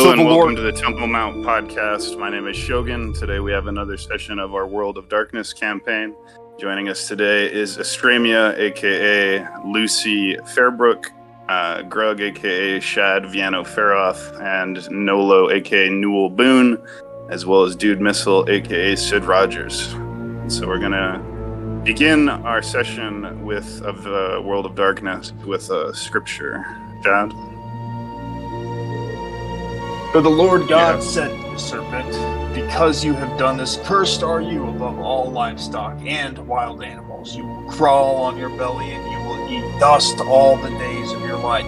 Hello and welcome Lord. to the Temple Mount podcast. My name is Shogun. Today we have another session of our World of Darkness campaign. Joining us today is Estremia, aka Lucy Fairbrook, Grug, aka Shad Viano Feroth, and Nolo, aka Newell Boone, as well as Dude Missile, aka Sid Rogers. So we're gonna begin our session of the World of Darkness with a scripture. Shad? For the Lord God said to the serpent, because you have done this, cursed are you above all livestock and wild animals. You will crawl on your belly and you will eat dust all the days of your life.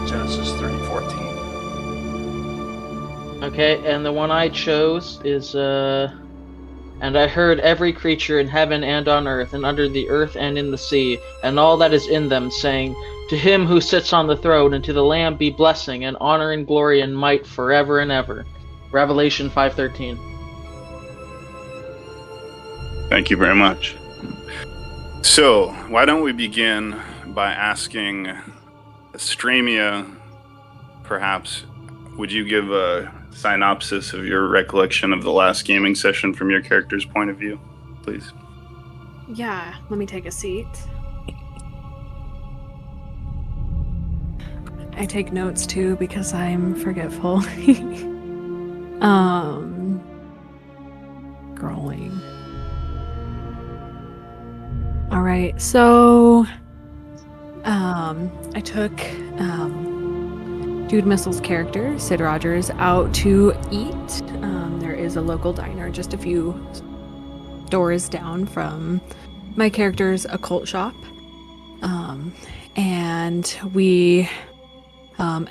Genesis 30:14. Okay, and the one I chose is, and I heard every creature in heaven and on earth, and under the earth and in the sea, and all that is in them, saying, to him who sits on the throne and to the Lamb be blessing and honor and glory and might forever and ever. Revelation 5:13. Thank you very much. So, why don't we begin by asking Estremia, perhaps, would you give a synopsis of your recollection of the last gaming session from your character's point of view, please? Yeah, let me take a seat. I take notes too because I'm forgetful. Scrolling. All right, so I took Dude Missile's character, Sid Rogers, out to eat. There is a local diner just a few doors down from my character's occult shop. And we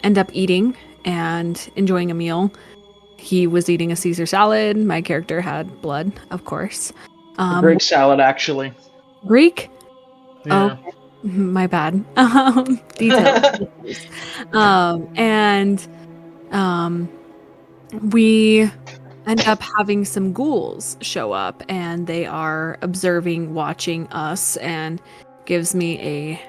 end up eating and enjoying a meal. He was eating a Caesar salad. My character had blood, of course. Greek salad, actually. Greek? Yeah. Oh, my bad. Details. And we end up having some ghouls show up, and they are observing, watching us, and gives me a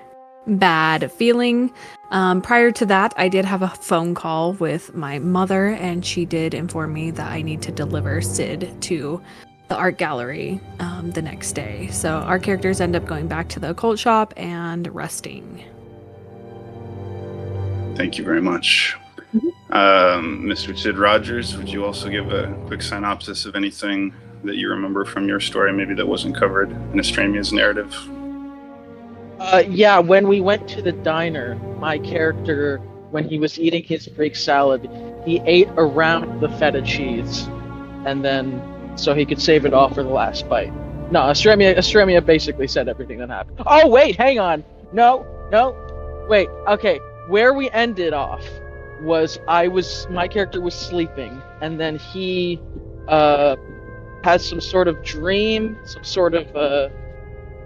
bad feeling. Prior to that, I did have a phone call with my mother, and she did inform me that I need to deliver Sid to the art gallery the next day. So our characters end up going back to the occult shop and resting. Thank you very much. Mr. Sid Rogers, would you also give a quick synopsis of anything that you remember from your story, maybe that wasn't covered in Estremia's narrative? Yeah, when we went to the diner, my character, when he was eating his Greek salad, he ate around the feta cheese, and then so he could save it all for the last bite. No, Estremia basically said everything that happened. Oh, wait, hang on. No, wait, okay. Where we ended off was my character was sleeping, and then he had some sort of dream, some sort of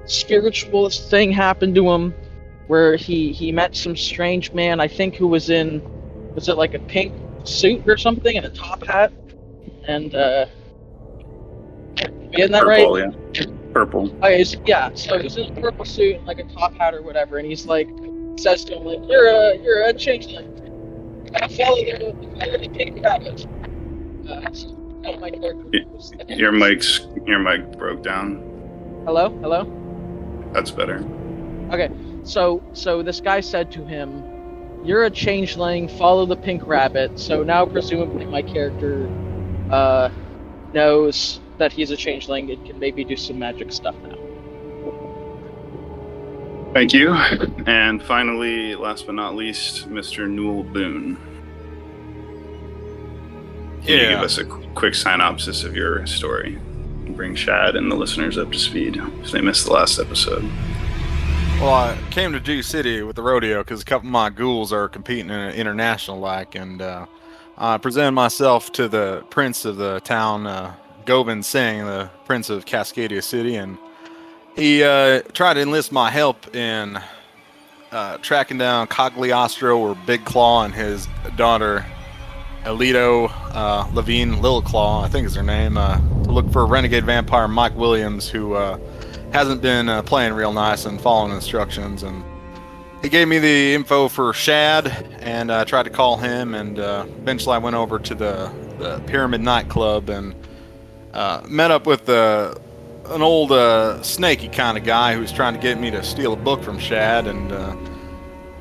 spiritualist thing happened to him where he met some strange man, I think, who was it like a pink suit or something and a top hat, and getting that Purple, right? Yeah. Purple. Okay, yeah, so he's in a purple suit and like a top hat or whatever, and he's like says to him like, you're a changeling. I follow the pink rabbit. My character was Your mic broke down. Hello? That's better. Okay, so this guy said to him, you're a changeling, follow the pink rabbit. So now presumably my character knows that he's a changeling and can maybe do some magic stuff now. Thank you. And finally, last but not least, Mr. Newell Boone. Can you give us a quick synopsis of your story? Bring Shad and the listeners up to speed if they missed the last episode. Well, I came to Jew City with the rodeo because a couple of my ghouls are competing in an international and I presented myself to the prince of the town, Govind Singh, the prince of Cascadia City, and he tried to enlist my help in tracking down Cagliostro, or Big Claw, and his daughter Alito Levine, Little Claw, I think is her name, to look for renegade vampire Mike Williams, who hasn't been playing real nice and following instructions, and he gave me the info for Shad, and I tried to call him, and eventually I went over to the Pyramid nightclub and met up with an old snaky kind of guy who was trying to get me to steal a book from Shad, and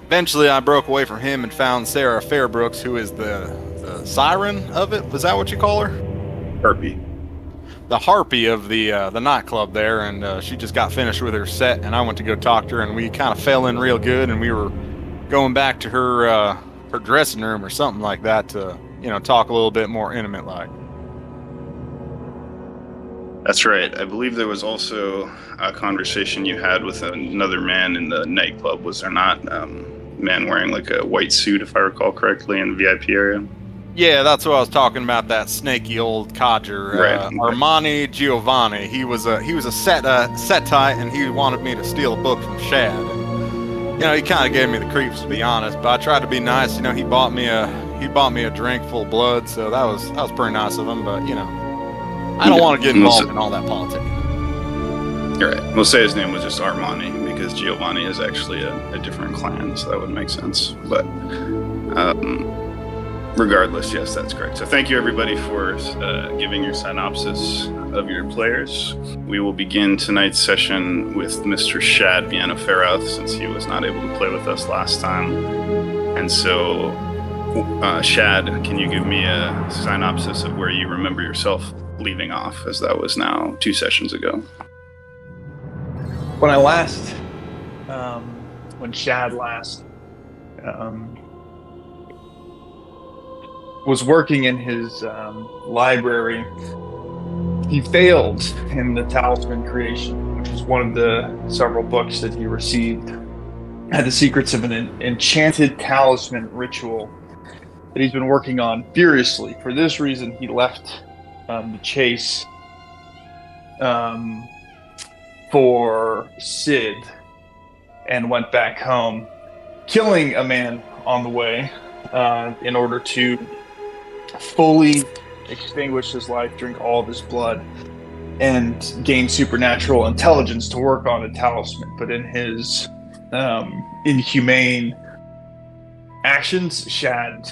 eventually I broke away from him and found Sarah Fairbrooks, who is the siren of it. Was that what you call her? Harpy. The harpy of the nightclub there, and she just got finished with her set, and I went to go talk to her, and we kind of fell in real good, and we were going back to her dressing room or something like that to, talk a little bit more intimate like. That's right. I believe there was also a conversation you had with another man in the nightclub. Was there not? Man wearing like a white suit, if I recall correctly, in the VIP area. Yeah, that's what I was talking about. That snaky old codger, right. Armani Giovanni. He was a Setite, and he wanted me to steal a book from Shad. And, he kind of gave me the creeps, to be honest. But I tried to be nice. He bought me a drink full of blood, so that was pretty nice of him. But I don't want to get involved in all that politics. You're right. We'll say his name was just Armani because Giovanni is actually a different clan, so that would make sense. But regardless, yes, that's correct. So thank you, everybody, for giving your synopsis of your players. We will begin tonight's session with Mr. Shad Vienna Ferath, since he was not able to play with us last time. And so, Shad, can you give me a synopsis of where you remember yourself leaving off, as that was now 2 sessions ago? When I last, when Shad last was working in his library, he failed in the Talisman Creation, which was one of the several books that he received. Had the secrets of an enchanted talisman ritual that he's been working on furiously. For this reason, he left the chase for Sid and went back home, killing a man on the way in order to fully extinguish his life, drink all of his blood, and gain supernatural intelligence to work on a talisman. But in his inhumane actions, Shad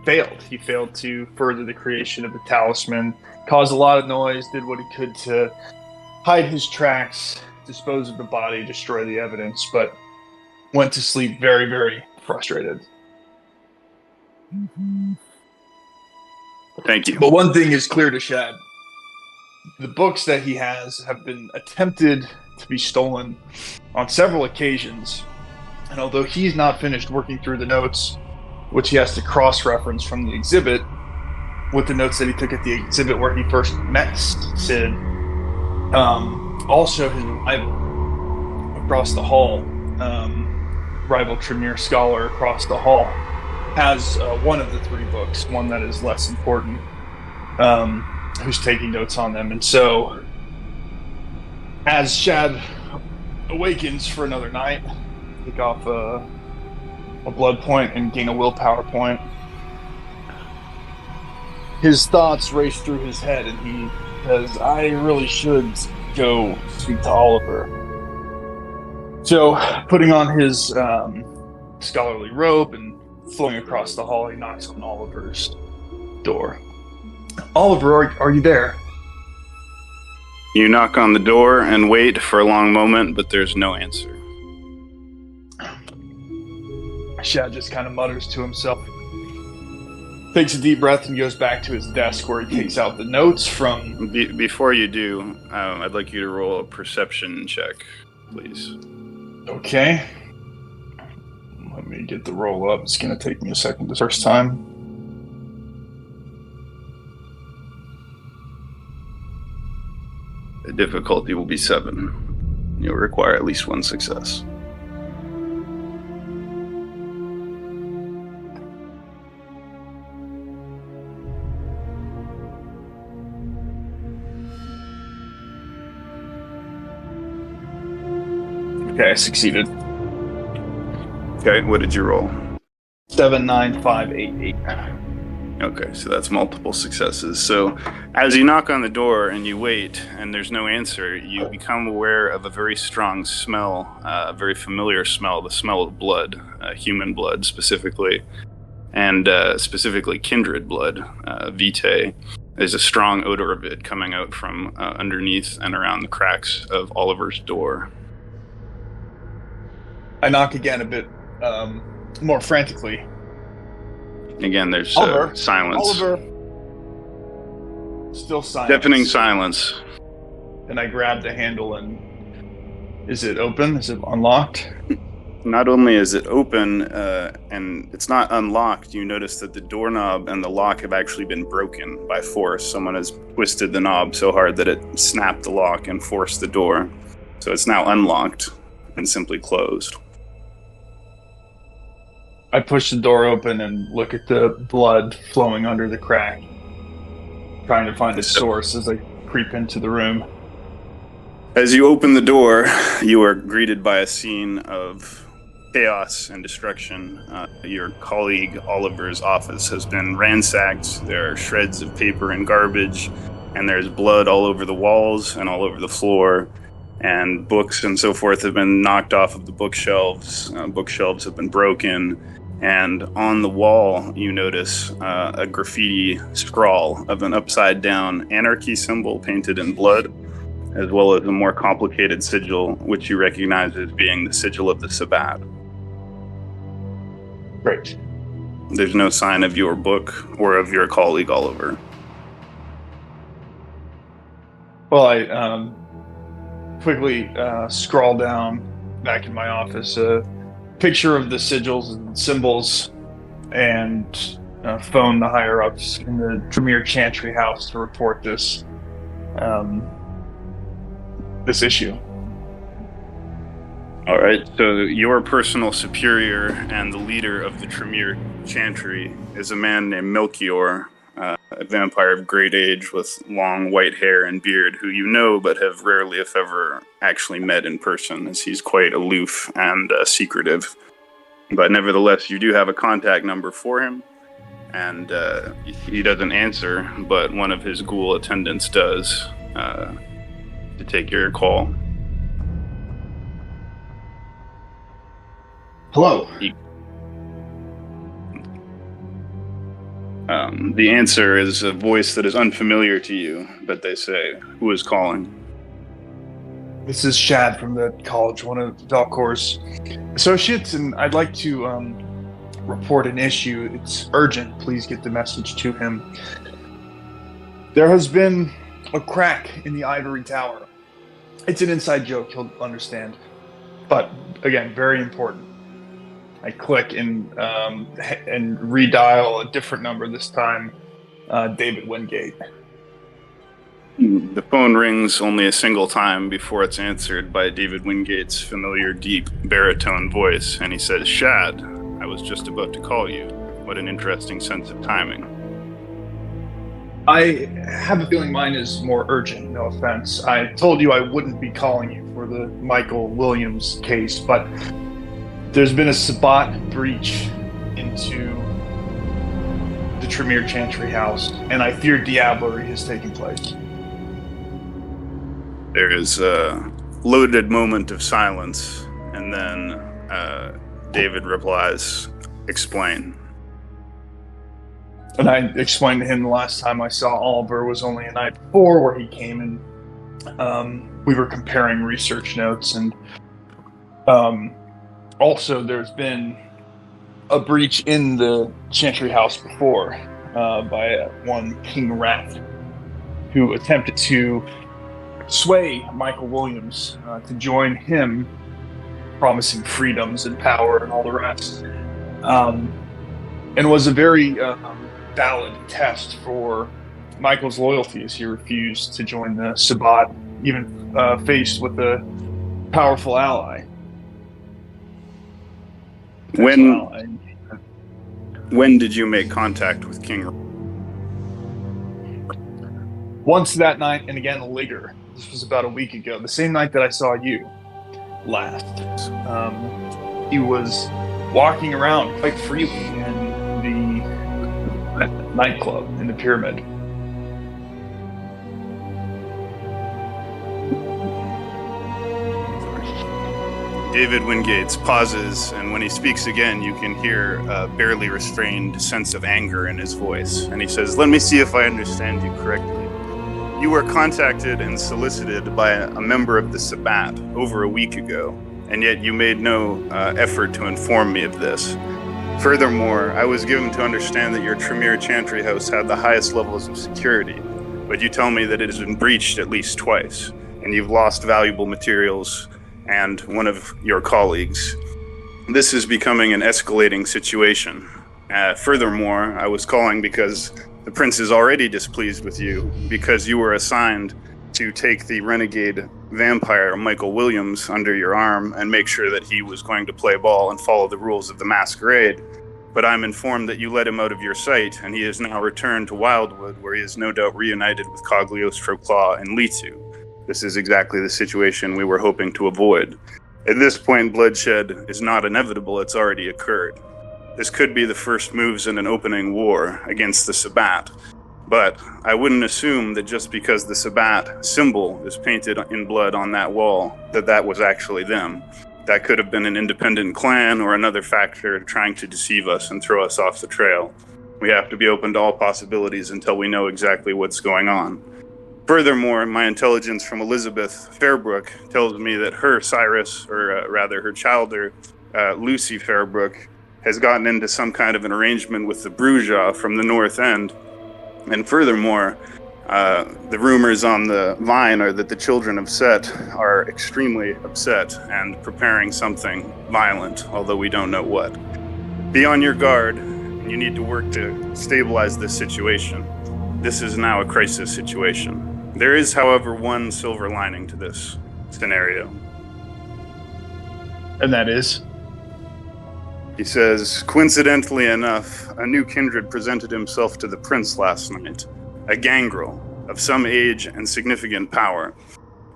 failed. He failed to further the creation of the talisman, caused a lot of noise, did what he could to hide his tracks, dispose of the body, destroy the evidence, but went to sleep very, very frustrated. Thank you. But one thing is clear to Shad. The books that he has have been attempted to be stolen on several occasions. And although he's not finished working through the notes, which he has to cross-reference from the exhibit with the notes that he took at the exhibit where he first met Sid, also his rival across the hall, rival Tremere Scholar across the hall, has one of the 3 books, one that is less important, who's taking notes on them. And so, as Shad awakens for another night, take off a blood point and gain a willpower point, his thoughts race through his head, and he says, I really should go speak to Oliver. So, putting on his scholarly robe and flowing across the hall, he knocks on Oliver's door. Oliver, are you there? You knock on the door and wait for a long moment, but there's no answer. Shad just kind of mutters to himself, takes a deep breath, and goes back to his desk where he takes out the notes from... Before you do, I'd like you to roll a perception check, please. Okay. Let me get the roll up. It's going to take me a second the first time. The difficulty will be 7. You'll require at least 1 success. Okay, I succeeded. Okay, what did you roll? 7, 9, 5, 8, 8. Okay, so that's multiple successes. So as you knock on the door and you wait and there's no answer, you become aware of a very strong smell, a very familiar smell, the smell of blood, human blood specifically, and specifically kindred blood, vitae. There's a strong odor of it coming out from underneath and around the cracks of Oliver's door. I knock again a bit more frantically. Again, there's Oliver, silence. Oliver. Still silence. Deafening silence. And I grab the handle and... Is it open? Is it unlocked? Not only is it open, and it's not unlocked, you notice that the doorknob and the lock have actually been broken by force. Someone has twisted the knob so hard that it snapped the lock and forced the door. So it's now unlocked and simply closed. I push the door open and look at the blood flowing under the crack, trying to find a source as I creep into the room. As you open the door, you are greeted by a scene of chaos and destruction. Your colleague Oliver's office has been ransacked. There are shreds of paper and garbage, and there's blood all over the walls and all over the floor. And books and so forth have been knocked off of the bookshelves. Bookshelves have been broken. And on the wall, you notice a graffiti scrawl of an upside-down anarchy symbol painted in blood, as well as a more complicated sigil, which you recognize as being the sigil of the Sabbat. Great. There's no sign of your book or of your colleague Oliver. Well, I quickly scroll down back in my office a picture of the sigils and symbols, and phone the higher-ups in the Tremere Chantry House to report this issue. All right, so your personal superior and the leader of the Tremere Chantry is a man named Melchior, a vampire of great age with long white hair and beard, who you know but have rarely, if ever, actually met in person, as he's quite aloof and secretive. But nevertheless, you do have a contact number for him, and he doesn't answer, but one of his ghoul attendants does, to take your call. Hello. The answer is a voice that is unfamiliar to you, but they say, "Who is calling?" This is Shad from the college, one of Valkor's associates, and I'd like to report an issue. It's urgent. Please get the message to him. There has been a crack in the ivory tower. It's an inside joke, he'll understand. But, again, very important. I click and redial a different number, this time David Wingate. The phone rings only a single time before it's answered by David Wingate's familiar, deep, baritone voice, and he says, "Shad, I was just about to call you. What an interesting sense of timing." I have a feeling mine is more urgent, no offense. I told you I wouldn't be calling you for the Michael Williams case, but there's been a Sabbat breach into the Tremere Chantry House, and I fear diablerie has taken place. There is a loaded moment of silence, and then David replies, "Explain." And I explained to him the last time I saw Oliver was only a night before, where he came and we were comparing research notes, and also there's been a breach in the Chantry House before by one King Rat, who attempted to sway Michael Williams to join him, promising freedoms and power and all the rest, and was a very valid test for Michael's loyalty, as he refused to join the Sabbat, even faced with a powerful ally. When did you make contact with King? Once that night, and again later. This was about a week ago, the same night that I saw you last. He was walking around quite freely in nightclub in the pyramid. David Wingates pauses, and when he speaks again, you can hear a barely restrained sense of anger in his voice. And he says, "Let me see if I understand you correctly. You were contacted and solicited by a member of the Sabbat over a week ago, and yet you made no effort to inform me of this. Furthermore, I was given to understand that your Tremere Chantry House had the highest levels of security, but you tell me that it has been breached at least twice, and you've lost valuable materials and one of your colleagues. This is becoming an escalating situation. Furthermore, I was calling because the prince is already displeased with you because you were assigned to take the renegade vampire Michael Williams under your arm and make sure that he was going to play ball and follow the rules of the masquerade. But I'm informed that you let him out of your sight, and he has now returned to Wildwood, where he is no doubt reunited with Cagliostro Claw and Litu. This is exactly the situation we were hoping to avoid. At this point, bloodshed is not inevitable, it's already occurred. This could be the first moves in an opening war against the Sabbat, but I wouldn't assume that just because the Sabbat symbol is painted in blood on that wall, that was actually them. That could have been an independent clan or another factor trying to deceive us and throw us off the trail. We have to be open to all possibilities until we know exactly what's going on. Furthermore, my intelligence from Elizabeth Fairbrook tells me that her Cyrus, or rather her childer, Lucy Fairbrook, has gotten into some kind of an arrangement with the Bruja from the North End. And furthermore, the rumors on the vine are that the children of Set are extremely upset and preparing something violent, although we don't know what. Be on your guard. You need to work to stabilize this situation. This is now a crisis situation. There is, however, one silver lining to this scenario. And that is? He says, coincidentally enough, a new kindred presented himself to the prince last night, a gangrel of some age and significant power.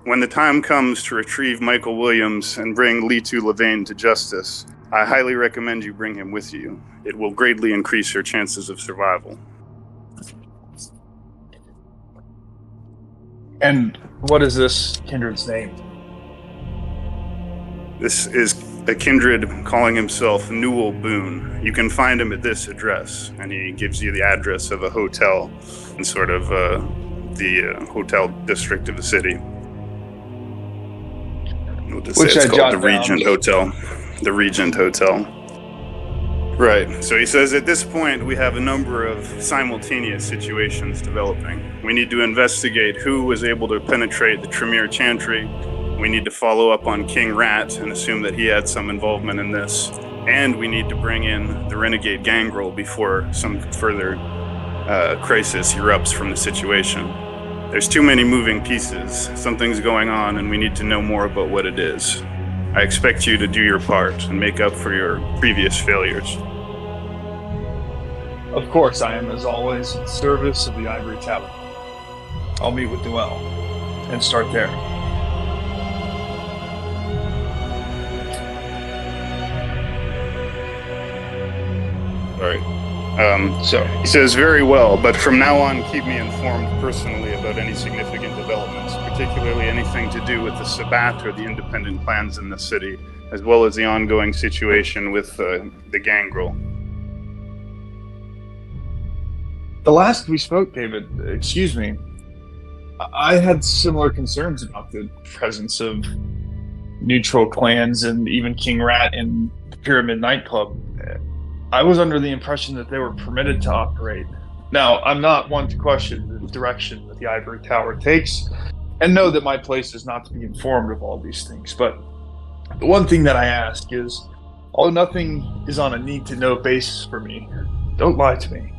When the time comes to retrieve Michael Williams and bring Litu Levain to justice, I highly recommend you bring him with you. It will greatly increase your chances of survival. And what is this kindred's name? This is a kindred calling himself Newell Boone. You can find him at this address, and he gives you the address of a hotel in sort of the hotel district of the city. Which it's called the Regent Hotel. The Regent Hotel. Right. So he says, at this point, we have a number of simultaneous situations developing. We need to investigate who was able to penetrate the Tremere Chantry. We need to follow up on King Rat and assume that he had some involvement in this. And we need to bring in the renegade gangrel before some further crisis erupts from the situation. There's too many moving pieces. Something's going on, and we need to know more about what it is. I expect you to do your part and make up for your previous failures. Of course, I am, as always, in service of the Ivory Tower. I'll meet with Noel and start there. All right. So he says, very well, but from now on, keep me informed personally about any significant developments, particularly anything to do with the Sabbat or the independent clans in the city, as well as the ongoing situation with the gangrel. The last we spoke, David, excuse me, I had similar concerns about the presence of neutral clans and even King Rat in the Pyramid nightclub. I was under the impression that they were permitted to operate. Now, I'm not one to question the direction that the Ivory Tower takes, and know that my place is not to be informed of all these things. But the one thing that I ask is, although nothing is on a need-to-know basis for me, don't lie to me.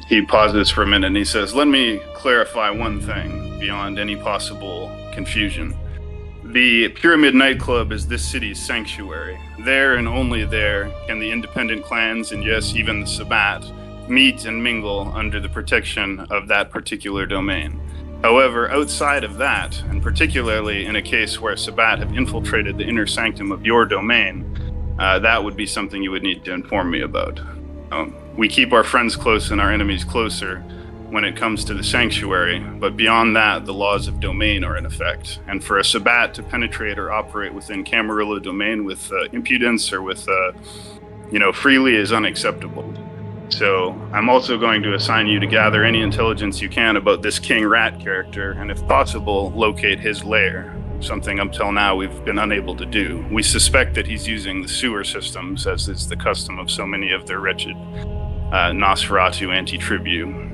He pauses for a minute and he says, let me clarify one thing beyond any possible confusion. The Pyramid nightclub is this city's sanctuary. There and only there can the independent clans, and yes, even the Sabbat, meet and mingle under the protection of that particular domain. However, outside of that, and particularly in a case where Sabbat have infiltrated the inner sanctum of your domain, that would be something you would need to inform me about. We keep our friends close and our enemies closer when it comes to the sanctuary, but beyond that, the laws of domain are in effect. And for a Sabbat to penetrate or operate within Camarilla domain with impudence or with, freely is unacceptable. So I'm also going to assign you to gather any intelligence you can about this King Rat character, and if possible, locate his lair, something up till now we've been unable to do. We suspect that he's using the sewer systems, as is the custom of so many of their wretched Nosferatu anti-tribu.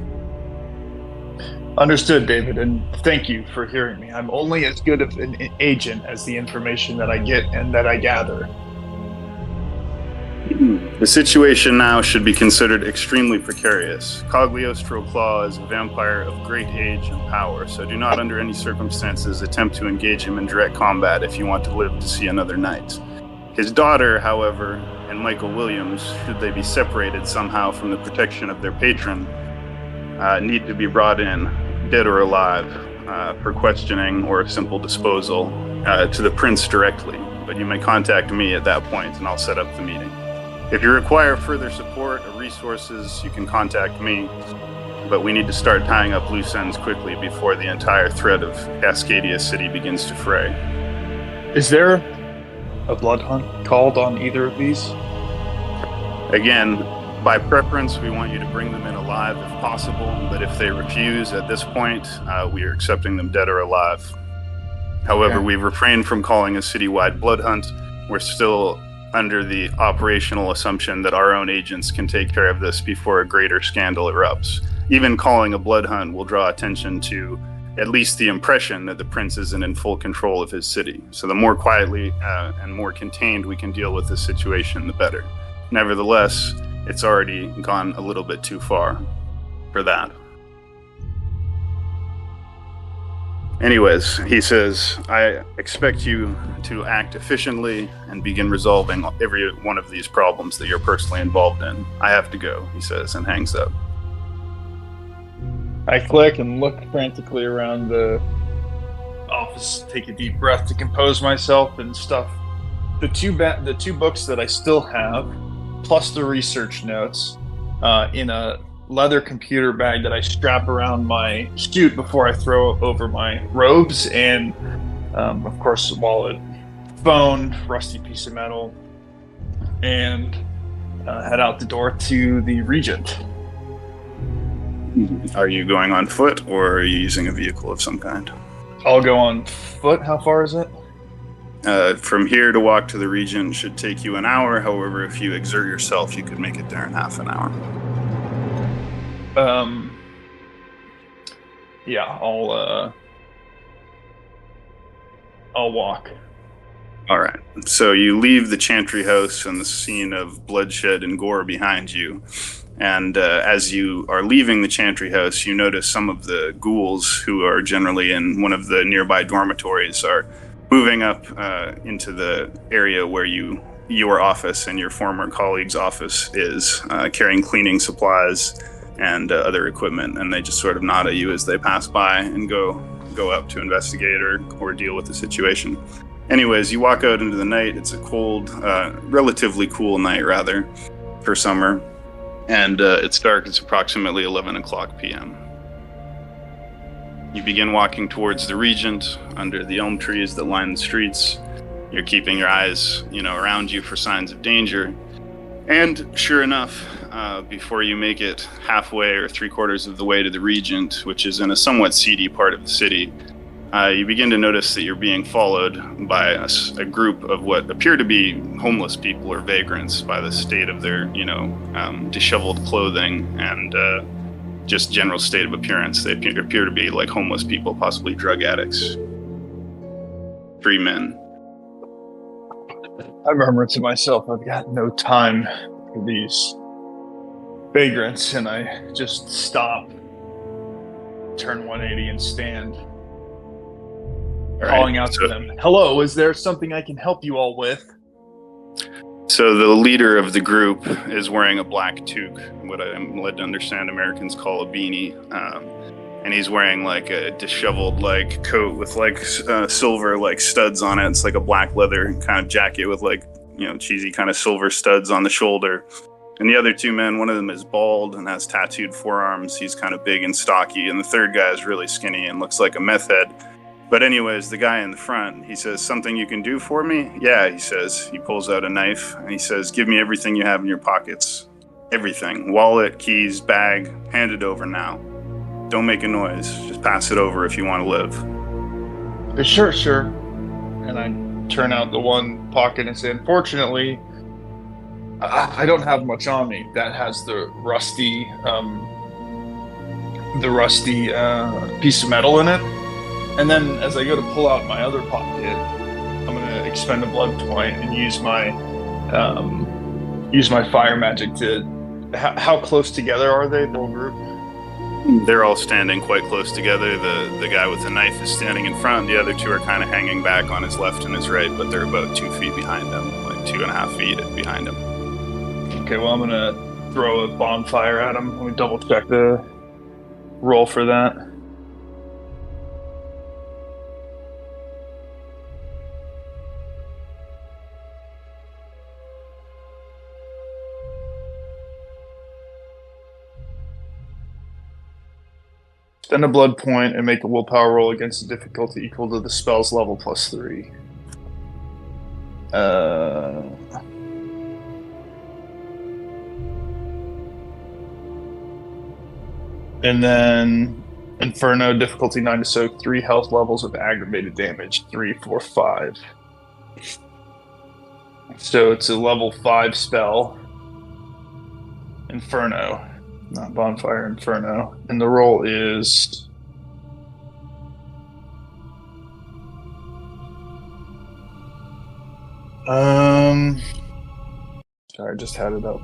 Understood, David, and thank you for hearing me. I'm only as good of an agent as the information that I get and that I gather. The situation now should be considered extremely precarious. Cagliostro Claw is a vampire of great age and power, so do not under any circumstances attempt to engage him in direct combat if you want to live to see another night. His daughter, however, and Michael Williams, should they be separated somehow from the protection of their patron, need to be brought in, dead or alive, for questioning or simple disposal to the prince directly. But you may contact me at that point and I'll set up the meeting. If you require further support or resources, you can contact me, but we need to start tying up loose ends quickly before the entire thread of Cascadia City begins to fray. Is there a blood hunt called on either of these? Again, by preference, we want you to bring them in alive if possible, but if they refuse at this point, we are accepting them dead or alive. However, we've refrained from calling a citywide blood hunt. We're still under the operational assumption that our own agents can take care of this before a greater scandal erupts. Even calling a blood hunt will draw attention to at least the impression that the prince isn't in full control of his city. So the more quietly and more contained we can deal with this situation, the better. Nevertheless, it's already gone a little bit too far for that. Anyways, he says, I expect you to act efficiently and begin resolving every one of these problems that you're personally involved in. I have to go, he says, and hangs up. I click and look frantically around the office, take a deep breath to compose myself and stuff. The two books that I still have, plus the research notes, in a leather computer bag that I strap around my suit before I throw over my robes, and of course wallet, phone, rusty piece of metal, and head out the door to the Regent. Are you going on foot or are you using a vehicle of some kind? I'll go on foot. How far is it? From here to walk to the Regent should take you an hour. However, if you exert yourself, you could make it there in half an hour. Yeah, I'll walk. All right. So you leave the Chantry House and the scene of bloodshed and gore behind you. And as you are leaving the Chantry House, you notice some of the ghouls who are generally in one of the nearby dormitories are moving up into the area where your office and your former colleague's office is, carrying cleaning supplies and other equipment, and they just sort of nod at you as they pass by and go up to investigate or deal with the situation. Anyways, you walk out into the night. It's a cold, relatively cool night, rather, for summer, and it's dark. It's approximately 11 o'clock p.m. You begin walking towards the Regent under the elm trees that line the streets. You're keeping your eyes, around you for signs of danger. And sure enough, before you make it halfway or 3/4 of the way to the Regent, which is in a somewhat seedy part of the city, you begin to notice that you're being followed by a group of what appear to be homeless people or vagrants by the state of their, disheveled clothing and just general state of appearance. They appear to be like homeless people, possibly drug addicts. 3 men. I murmur to myself, I've got no time for these vagrants, and I just stop, turn 180 and stand, calling out to them. Hello, is there something I can help you all with? So the leader of the group is wearing a black toque, what I'm led to understand Americans call a beanie. And he's wearing like a disheveled like coat with like silver like studs on it. It's like a black leather kind of jacket with like, cheesy kind of silver studs on the shoulder. And the other two men, one of them is bald and has tattooed forearms. He's kind of big and stocky. And the third guy is really skinny and looks like a meth head. But anyways, the guy in the front, he says, something you can do for me? Yeah, he says. He pulls out a knife and he says, give me everything you have in your pockets. Everything. Wallet, keys, bag. Hand it over now. Don't make a noise. Just pass it over if you want to live. Sure. And I turn out the one pocket and say, unfortunately, I don't have much on me. That has the rusty piece of metal in it. And then as I go to pull out my other pocket, I'm going to expend a blood point and use my fire magic to... How close together are they, the whole group? They're all standing quite close together. The guy with the knife is standing in front. The other two are kind of hanging back on his left and his right, but they're about 2 feet behind him, like 2.5 feet behind him. Okay, well, I'm going to throw a bonfire at him. Let me double check the roll for that. Spend a blood point and make a willpower roll against a difficulty equal to the spell's level plus 3. And then Inferno, difficulty 9 to soak, 3 health levels of aggravated damage, 3, 4, 5. So it's a level 5 spell. Inferno. Not bonfire, Inferno. And the roll is... Sorry, I just had it up.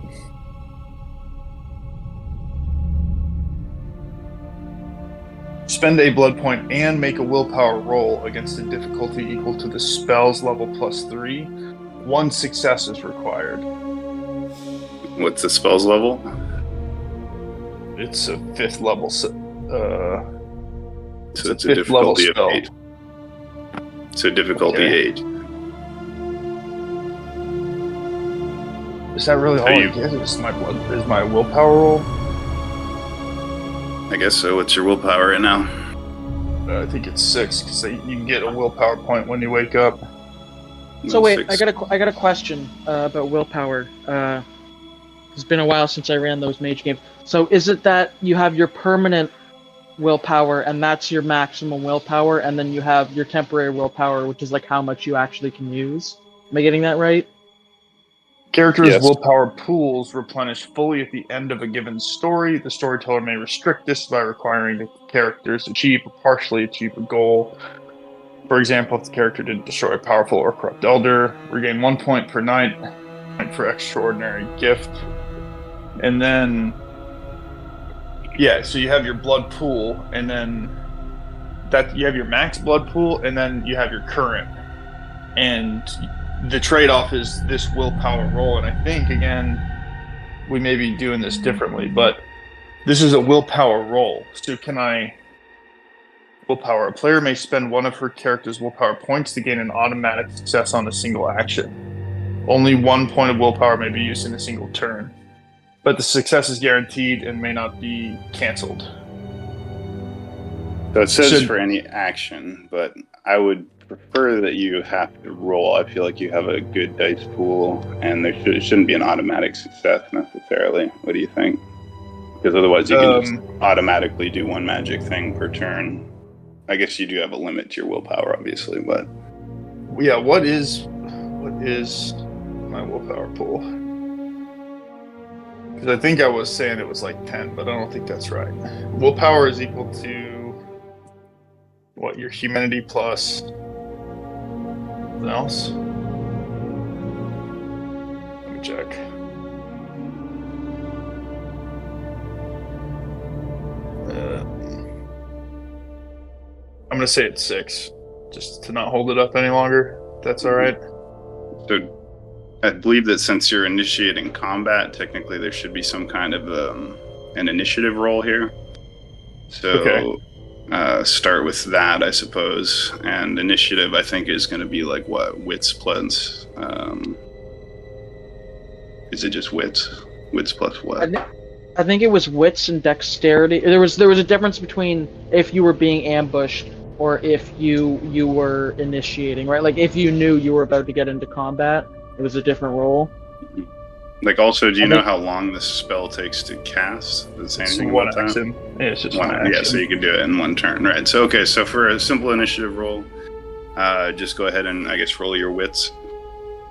Spend a blood point and make a willpower roll against a difficulty equal to the spell's level plus 3. 1 success is required. What's the spell's level? It's a 5th level. So it's a difficulty of 8. So difficulty 8. Is that really all I get? Is my willpower roll? I guess so. What's your willpower right now? I think it's 6 because you can get a willpower point when you wake up. So wait, 6. I got a question about willpower. It's been a while since I ran those mage games. So is it that you have your permanent willpower and that's your maximum willpower, and then you have your temporary willpower, which is like how much you actually can use? Am I getting that right? Characters' willpower pools replenish fully at the end of a given story. The storyteller may restrict this by requiring the characters achieve or partially achieve a goal. For example, if the character didn't destroy a powerful or corrupt elder, regain 1 point per night, point for extraordinary gift. And then, so you have your blood pool, and then that you have your max blood pool, and then you have your current. And the trade-off is this willpower roll, and I think, again, we may be doing this differently, but this is a willpower roll. So willpower. A player may spend one of her character's willpower points to gain an automatic success on a single action. Only 1 point of willpower may be used in a single turn, but the success is guaranteed and may not be canceled. So it says for any action, but I would prefer that you have to roll. I feel like you have a good dice pool, and there shouldn't be an automatic success necessarily. What do you think? Because otherwise you can just automatically do one magic thing per turn. I guess you do have a limit to your willpower, obviously, but... Yeah, what is my willpower pool? Because I think I was saying it was like 10, but I don't think that's right. Willpower is equal to... what, your humanity plus... something else? Let me check. I'm going to say it's 6, just to not hold it up any longer. If that's all right. So I believe that since you're initiating combat, technically there should be some kind of an initiative roll here. So start with that, I suppose. And initiative, I think, is going to be like what? Wits plus... is it just wits? Wits plus what? I think it was wits and dexterity. There was a difference between if you were being ambushed or if you were initiating, right? Like if you knew you were about to get into combat, it was a different roll. Like, also, do you know how long this spell takes to cast? Does it say anything about that? Action. Yeah, it's just One, one action. yeah, so you can do it in one turn, right? So, okay, so for a simple initiative roll, just go ahead and, I guess, roll your wits.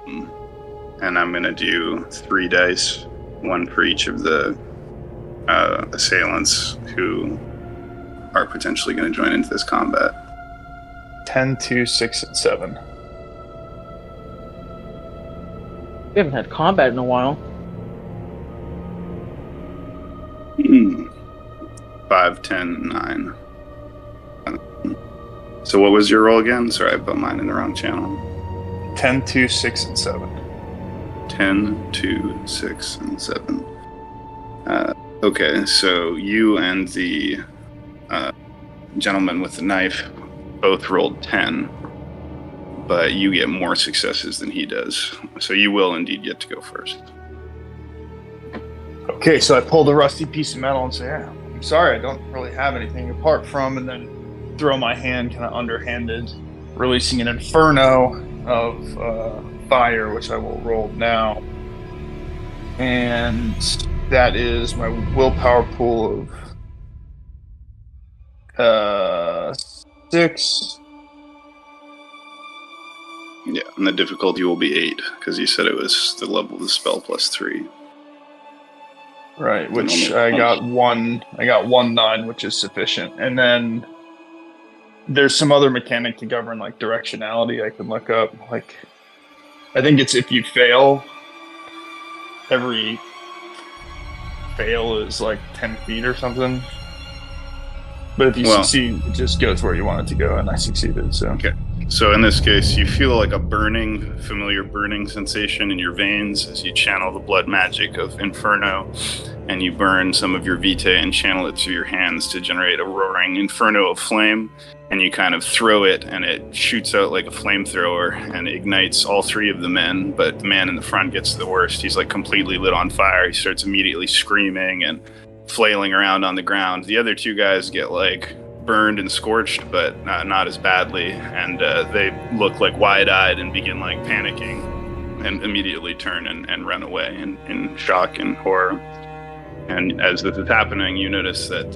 And I'm going to do 3 dice, one for each of the assailants who are potentially going to join into this combat. 10, 2, 6, and 7. We haven't had combat in a while. 5, 10, 9. So what was your roll again? Sorry, I put mine in the wrong channel. 10, 2, 6, and 7. 10, 2, 6, and 7. Okay, so you and the gentleman with the knife both rolled 10, but you get more successes than he does. So you will indeed get to go first. Okay, so I pull the rusty piece of metal and say, yeah, I'm sorry, I don't really have anything apart from, and then throw my hand kind of underhanded, releasing an inferno of fire, which I will roll now. And that is my willpower pool of 6. Yeah, and the difficulty will be 8, because you said it was the level of the spell plus 3. Right, which I got 1 9, which is sufficient. And then there's some other mechanic to govern like directionality I can look up. Like, I think it's if you fail, every fail is like 10 feet or something. But if you succeed, it just goes where you want it to go, and I succeeded, so. Okay. So in this case, you feel like a familiar burning sensation in your veins as you channel the blood magic of Inferno, and you burn some of your vitae and channel it through your hands to generate a roaring inferno of flame, and you kind of throw it, and it shoots out like a flamethrower, and ignites all 3 of the men, but the man in the front gets the worst. He's like completely lit on fire. He starts immediately screaming and flailing around on the ground. The other 2 guys get like burned and scorched, but not as badly, and they look like wide-eyed and begin like panicking and immediately turn and run away in shock and horror. And as this is happening, you notice that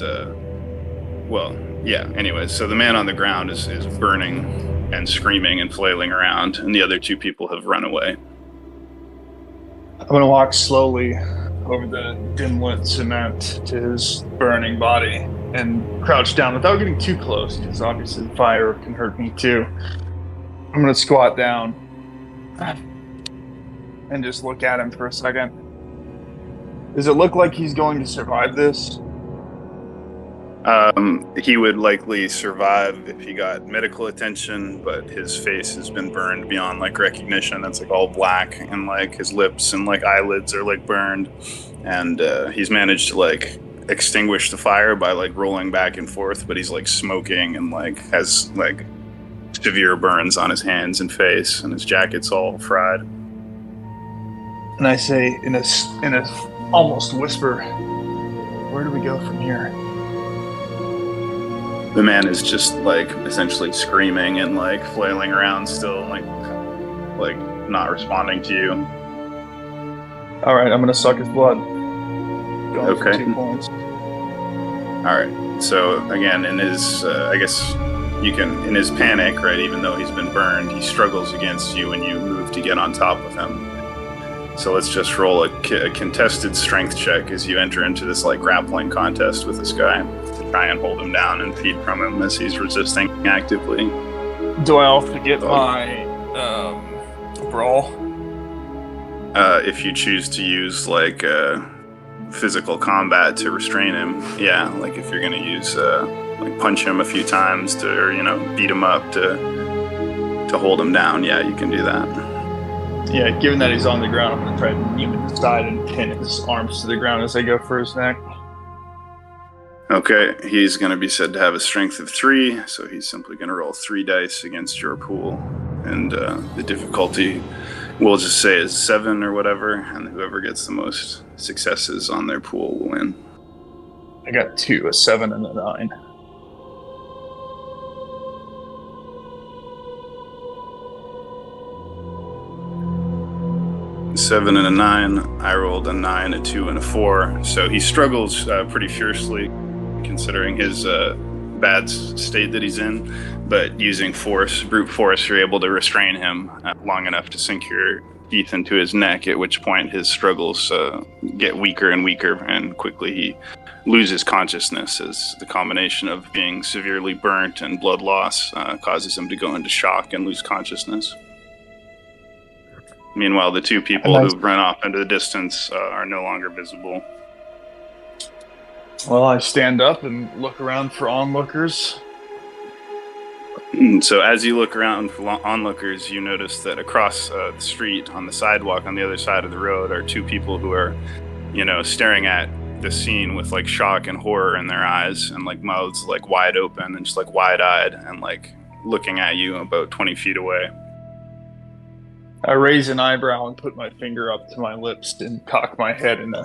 anyways, so the man on the ground is burning and screaming and flailing around, and the other 2 people have run away. I'm going to walk slowly over the dim-lit cement to his burning body and crouch down without getting too close, because obviously the fire can hurt me too. I'm going to squat down and just look at him for a second. Does it look like he's going to survive this? He would likely survive if he got medical attention, but his face has been burned beyond like recognition. That's like all black, and like his lips and like eyelids are like burned, and he's managed to like extinguish the fire by like rolling back and forth, but he's like smoking and like has like severe burns on his hands and face, and his jacket's all fried. And I say in a almost whisper, "Where do we go from here?" The man is just like essentially screaming and like flailing around still, like not responding to you. All right, I'm gonna suck his blood. Going for Okay. 2 points. All right. So again, in his, I guess you can, in his panic, right? Even though he's been burned, he struggles against you, and you move to get on top of him. So let's just roll a contested strength check as you enter into this like grappling contest with this guy to try and hold him down and feed from him as he's resisting actively. Do I also get my brawl? If you choose to use like physical combat to restrain him, yeah, like if you're gonna use like punch him a few times to, or beat him up to hold him down, yeah, you can do that. Yeah, given that he's on the ground, I'm going to try to knee him inside and pin his arms to the ground as I go for his neck. Okay, he's going to be said to have a strength of 3, so he's simply going to roll 3 dice against your pool, and the difficulty we'll just say is 7 or whatever, and whoever gets the most successes on their pool will win. I got 2, a 7 and a 9. Seven and a 9. I rolled a 9, a 2, and a 4. So he struggles pretty fiercely, considering his bad state that he's in. But using force, brute force, you're able to restrain him long enough to sink your teeth into his neck. At which point his struggles get weaker and weaker, and quickly he loses consciousness as the combination of being severely burnt and blood loss causes him to go into shock and lose consciousness. Meanwhile, the 2 people who run off into the distance are no longer visible. Well, I stand up and look around for onlookers. So as you look around for onlookers, you notice that across the street, on the sidewalk on the other side of the road, are 2 people who are, staring at the scene with like shock and horror in their eyes, and like mouths like wide open and just like wide-eyed and like looking at you about 20 feet away. I raise an eyebrow and put my finger up to my lips and cock my head and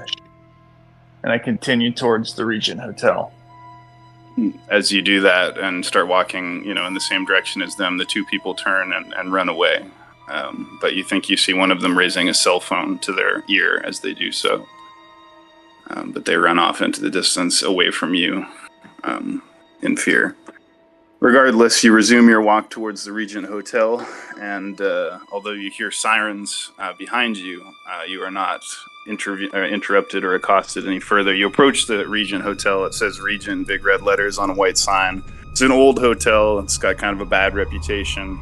I continue towards the Regent Hotel. As you do that and start walking, in the same direction as them, the 2 people turn and run away. But you think you see one of them raising a cell phone to their ear as they do so. But they run off into the distance away from you in fear. Regardless, you resume your walk towards the Regent Hotel, and although you hear sirens behind you, you are not interrupted or accosted any further. You approach the Regent Hotel. It says Regent, big red letters on a white sign. It's an old hotel. It's got kind of a bad reputation.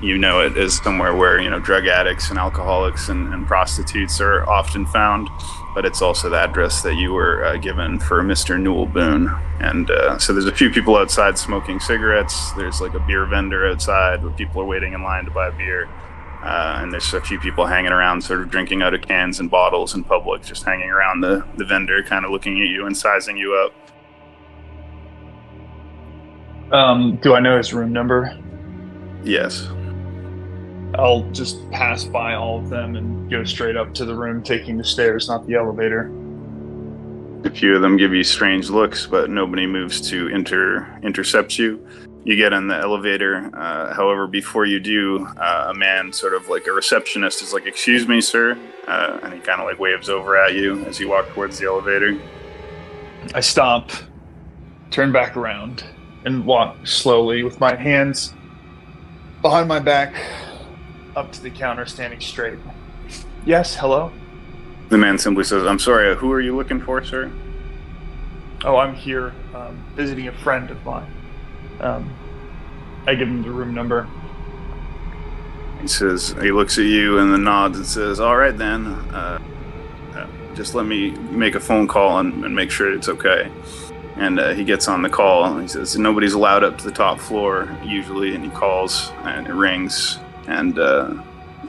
You know it as somewhere where, drug addicts and alcoholics and prostitutes are often found. But it's also the address that you were given for Mr. Newell Boone. And so there's a few people outside smoking cigarettes. There's like a beer vendor outside where people are waiting in line to buy beer. And there's a few people hanging around sort of drinking out of cans and bottles in public, just hanging around the vendor, kind of looking at you and sizing you up. Do I know his room number? Yes. I'll just pass by all of them and go straight up to the room, taking the stairs, not the elevator. A few of them give you strange looks, but nobody moves to intercept you. You get in the elevator. However, before you do, a man, sort of like a receptionist, is like, "Excuse me, sir," and he kind of like waves over at you as you walk towards the elevator. I stop, turn back around, and walk slowly with my hands behind my back, up to the counter, standing straight. Yes, hello? The man simply says, "I'm sorry, who are you looking for, sir?" Oh, I'm here visiting a friend of mine. I give him the room number. He looks at you and then nods and says, "All right then, just let me make a phone call and make sure it's okay." And he gets on the call and he says, "Nobody's allowed up to the top floor usually," and he calls and it rings. And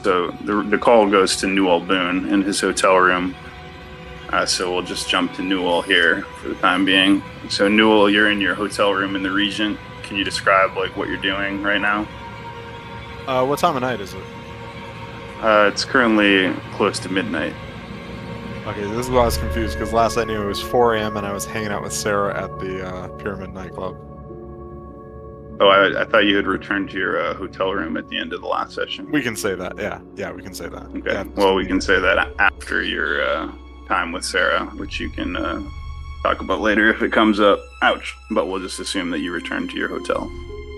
so the call goes to Newell Boone in his hotel room. So we'll just jump to Newell here for the time being. So Newell, you're in your hotel room in the Regent. Can you describe like what you're doing right now? What time of night is it? It's currently close to midnight. Okay, this is why I was confused, because last I knew it was 4 a.m. and I was hanging out with Sarah at the Pyramid nightclub. Oh, I thought you had returned to your hotel room at the end of the last session. We can say that, yeah. Yeah, we can say that. Okay, Yeah, well, we can say that after your time with Sarah, which you can talk about later if it comes up. Ouch. But we'll just assume that you returned to your hotel.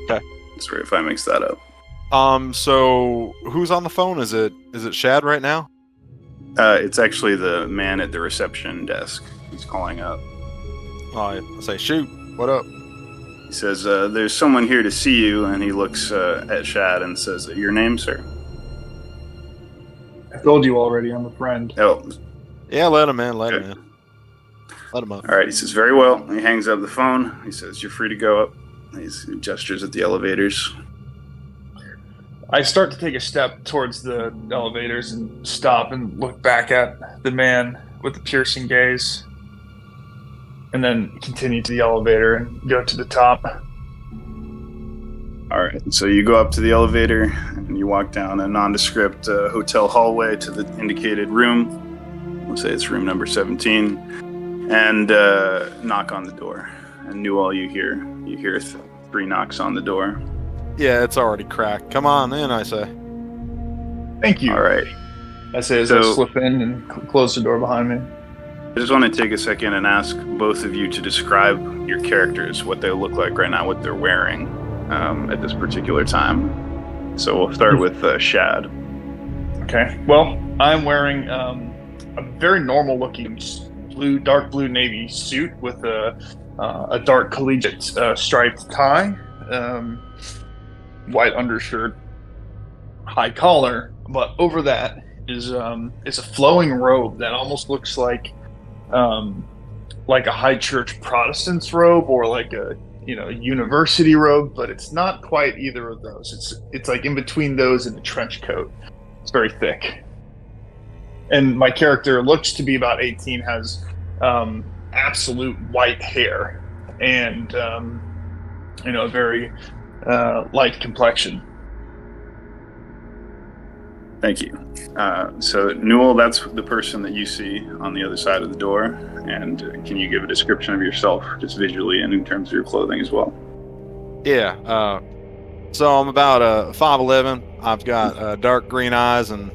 Okay. Sorry if I mix that up. So who's on the phone? Is it Shad right now? It's actually the man at the reception desk. He's calling up. I say, "Shoot, what up?" He says, "There's someone here to see you," and he looks at Shad and says, "Your name, sir?" I told you already, I'm a friend. Oh, Yeah, let him in, let Okay. him in. Let him up. all right. He says, "Very well." He hangs up the phone. He says, "You're free to go up." He gestures at the elevators. I start to take a step towards the elevators and stop and look back at the man with the piercing gaze. And then continue to the elevator and go to the top. All right, so you go up to the elevator and you walk down a nondescript hotel hallway to the indicated room. We'll say it's room number 17, and knock on the door. And Newell, you hear 3 knocks on the door. Yeah, it's already cracked. Come on in, I say. Thank you. All right. I say as I slip in and close the door behind me. I just want to take a second and ask both of you to describe your characters, what they look like right now, what they're wearing at this particular time. So we'll start with Shad. Okay. Well, I'm wearing a very normal-looking dark blue navy suit with a dark collegiate striped tie, white undershirt, high collar, but over that is a flowing robe that almost looks like a high church Protestant's robe or like a university robe, but it's not quite either of those. It's like in between those and a trench coat. It's very thick. And my character looks to be about 18, has absolute white hair and a very light complexion. Thank you. So Newell, that's the person that you see on the other side of the door. And can you give a description of yourself, just visually and in terms of your clothing as well? Yeah. So I'm about 5'11". I've got dark green eyes and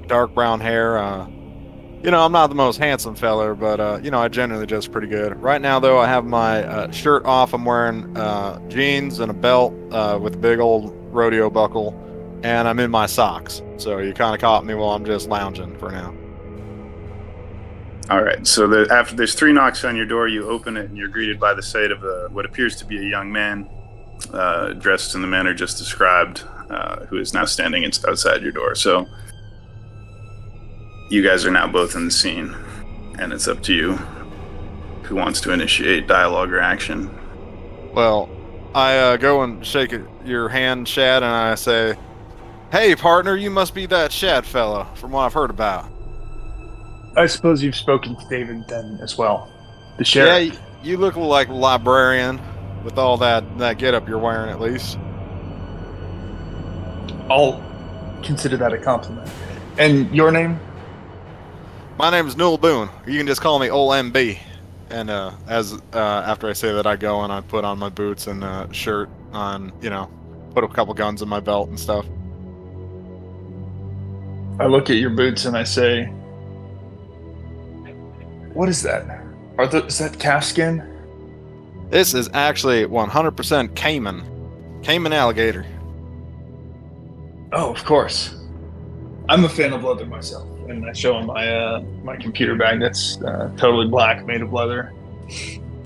dark brown hair. I'm not the most handsome fella, but I generally dress pretty good. Right now, though, I have my shirt off. I'm wearing jeans and a belt with a big old rodeo buckle. And I'm in my socks, so you kind of caught me while I'm just lounging for now. All right, so after there's 3 knocks on your door, you open it, and you're greeted by the sight of what appears to be a young man, dressed in the manner just described, who is now standing outside your door. So you guys are now both in the scene, and it's up to you who wants to initiate dialogue or action. Well, I go and shake your hand, Shad, and I say, "Hey, partner, you must be that Shad fellow, from what I've heard about." I suppose you've spoken to David then as well. The sheriff. Yeah, you look like a librarian with all that getup you're wearing, at least. I'll consider that a compliment. And your name? My name is Newell Boone. You can just call me Ol MB. And after I say that, I go and I put on my boots and shirt on, put a couple guns in my belt and stuff. I look at your boots and I say, "What is that? Is that calfskin?" This is actually 100% Cayman alligator. Oh, of course. I'm a fan of leather myself, and I show him my computer bag that's totally black, made of leather.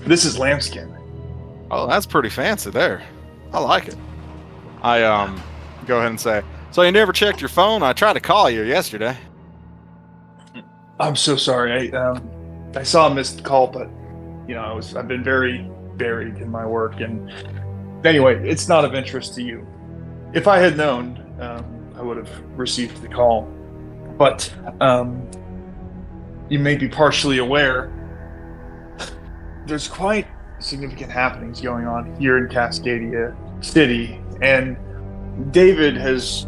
This is lambskin. Oh, that's pretty fancy there. I like it. I go ahead and say, "So you never checked your phone? I tried to call you yesterday." I'm so sorry. I saw a missed call, but I've been very buried in my work, and anyway, it's not of interest to you. If I had known, I would have received the call. But you may be partially aware there's quite significant happenings going on here in Cascadia City, and David has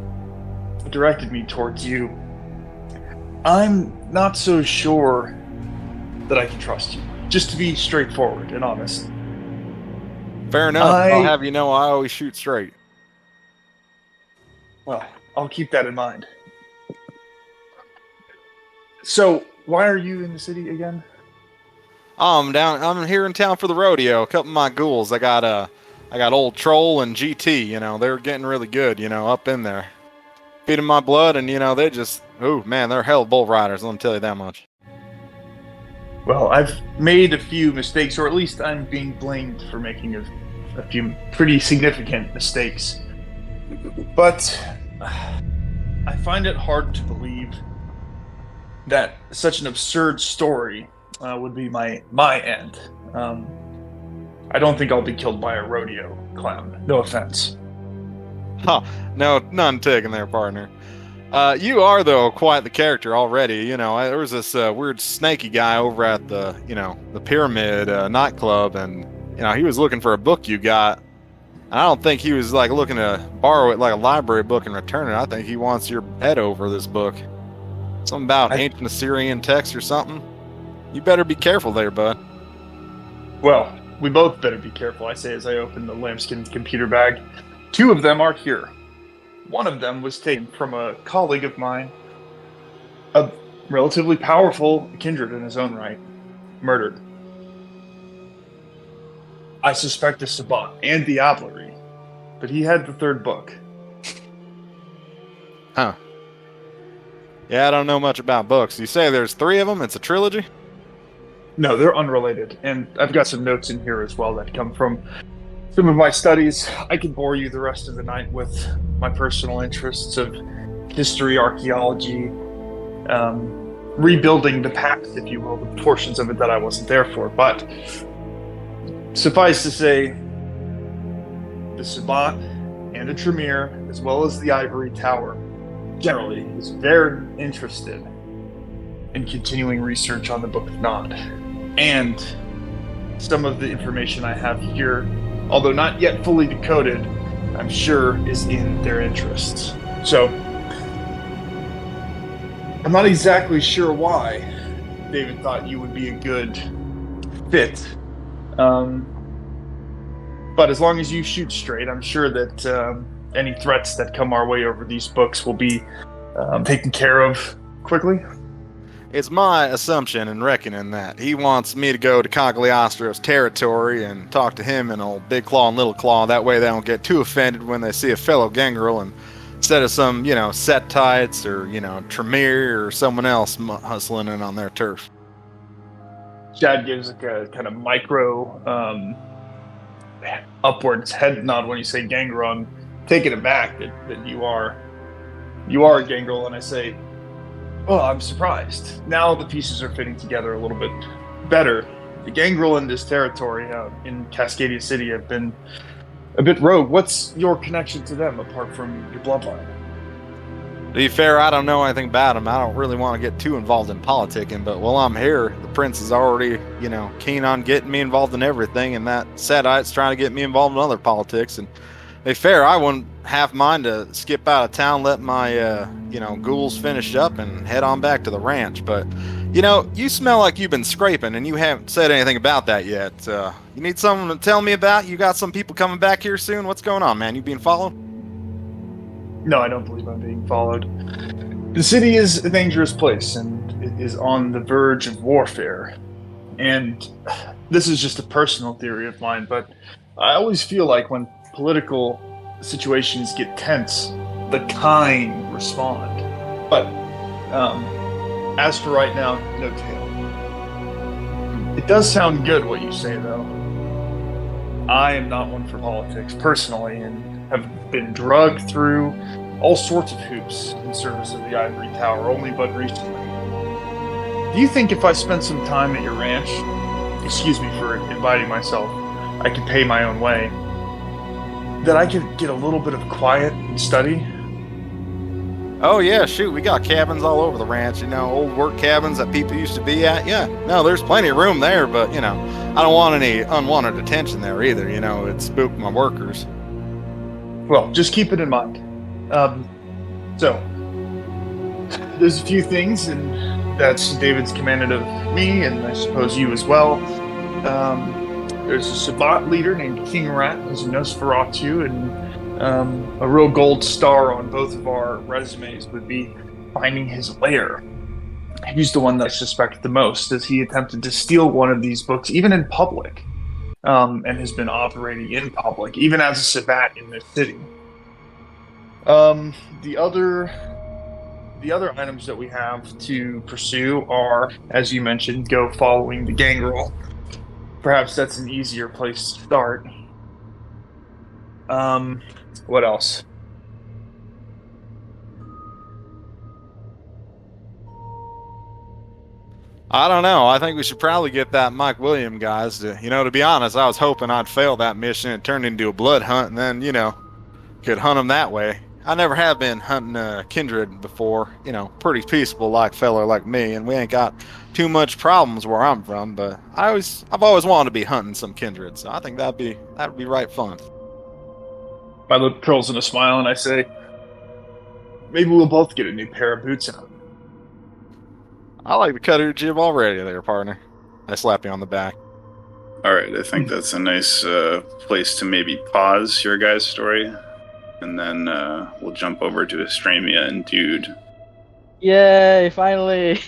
directed me towards you. I'm not so sure that I can trust you, just to be straightforward and honest. Fair enough. I'll have you know I always shoot straight. Well, I'll keep that in mind. So, why are you in the city again? I'm here in town for the rodeo. A couple of my ghouls. I got old Troll and GT. They're getting really good. Up in there, feeding my blood, and they just, they're hell bull riders. Let me tell you that much. Well, I've made a few mistakes, or at least I'm being blamed for making a few pretty significant mistakes. But I find it hard to believe that such an absurd story would be my end. I don't think I'll be killed by a rodeo clown. No offense. Huh. No, none taken there, partner. You are, though, quite the character already. There was this weird snaky guy over at the Pyramid nightclub, and, he was looking for a book you got. And I don't think he was like looking to borrow it like a library book and return it. I think he wants your head over this book. Something about ancient Assyrian text or something. You better be careful there, bud. Well, we both better be careful, I say as I open the lambskin computer bag. 2 of them are here. One of them was taken from a colleague of mine, a relatively powerful kindred in his own right, murdered. I suspect the Sabbat and Diablerie, but he had the 3rd book. Huh. Yeah, I don't know much about books. You say there's 3 of them? It's a trilogy? No, they're unrelated, and I've got some notes in here as well that come from some of my studies. I could bore you the rest of the night with my personal interests of history, archaeology, rebuilding the past, if you will, the portions of it that I wasn't there for. But suffice to say, the Sabbat and the Tremere, as well as the Ivory Tower, generally is very interested in continuing research on the Book of Nod. And some of the information I have here, although not yet fully decoded, I'm sure is in their interests. So, I'm not exactly sure why David thought you would be a good fit. But as long as you shoot straight, I'm sure that any threats that come our way over these books will be taken care of quickly. It's my assumption and reckoning that he wants me to go to Cagliostro's territory and talk to him and old Big Claw and Little Claw. That way they don't get too offended when they see a fellow gangrel, and instead of some, Settites or, Tremere or someone else hustling in on their turf. Chad gives like a kind of micro upwards head nod when you say gangrel. I'm taken aback that you are a gangrel, and I say, oh, I'm surprised. Now the pieces are fitting together a little bit better. The gangrel in this territory out in Cascadia City have been a bit rogue. What's your connection to them apart from your bloodline? To be fair, I don't know anything about them. I don't really want to get too involved in politicking, but while I'm here, the prince is already, keen on getting me involved in everything, and that Settite's trying to get me involved in other politics. And to be fair, I wouldn't half mind to skip out of town, let my, ghouls finish up and head on back to the ranch. But, you smell like you've been scraping, and you haven't said anything about that yet. You need someone to tell me about? You got some people coming back here soon? What's going on, man? You being followed? No, I don't believe I'm being followed. The city is a dangerous place, and it is on the verge of warfare. And this is just a personal theory of mine, but I always feel like when political situations get tense, the kind respond. But as for right now, no tale. It does sound good what you say, though. I am not one for politics personally, and have been drugged through all sorts of hoops in service of the Ivory Tower, only but recently. Do you think if I spent some time at your ranch, excuse me for inviting myself, I could pay my own way, that I could get a little bit of quiet and study? Oh yeah, shoot, we got cabins all over the ranch, old work cabins that people used to be at. Yeah, no, there's plenty of room there, but, I don't want any unwanted attention there either, it'd spook my workers. Well, just keep it in mind. So, there's a few things, and that's David's commanded of me, and I suppose you as well. There's a Sabbat leader named King Rat, who's a Nosferatu, and a real gold star on both of our resumes would be finding his lair. He's the one that I suspect the most, as he attempted to steal one of these books, even in public, and has been operating in public, even as a Sabbat in this city. The other items that we have to pursue are, as you mentioned, go following the gangrel. Perhaps that's an easier place to start. What else? I don't know. I think we should probably get that Mike William guys to, to be honest, I was hoping I'd fail that mission and turn into a blood hunt and then, could hunt them that way. I never have been hunting a kindred before, pretty peaceable like fella like me, and we ain't got too much problems where I'm from, but I've always wanted to be hunting some kindred, so I think that'd be right fun. My lip curls in a smile, and I say, maybe we'll both get a new pair of boots out. I like the cut of your jib already there, partner. I slap you on the back. All right, I think that's a nice place to maybe pause your guys' story, and then we'll jump over to Estremia and Dude. Yay! Finally,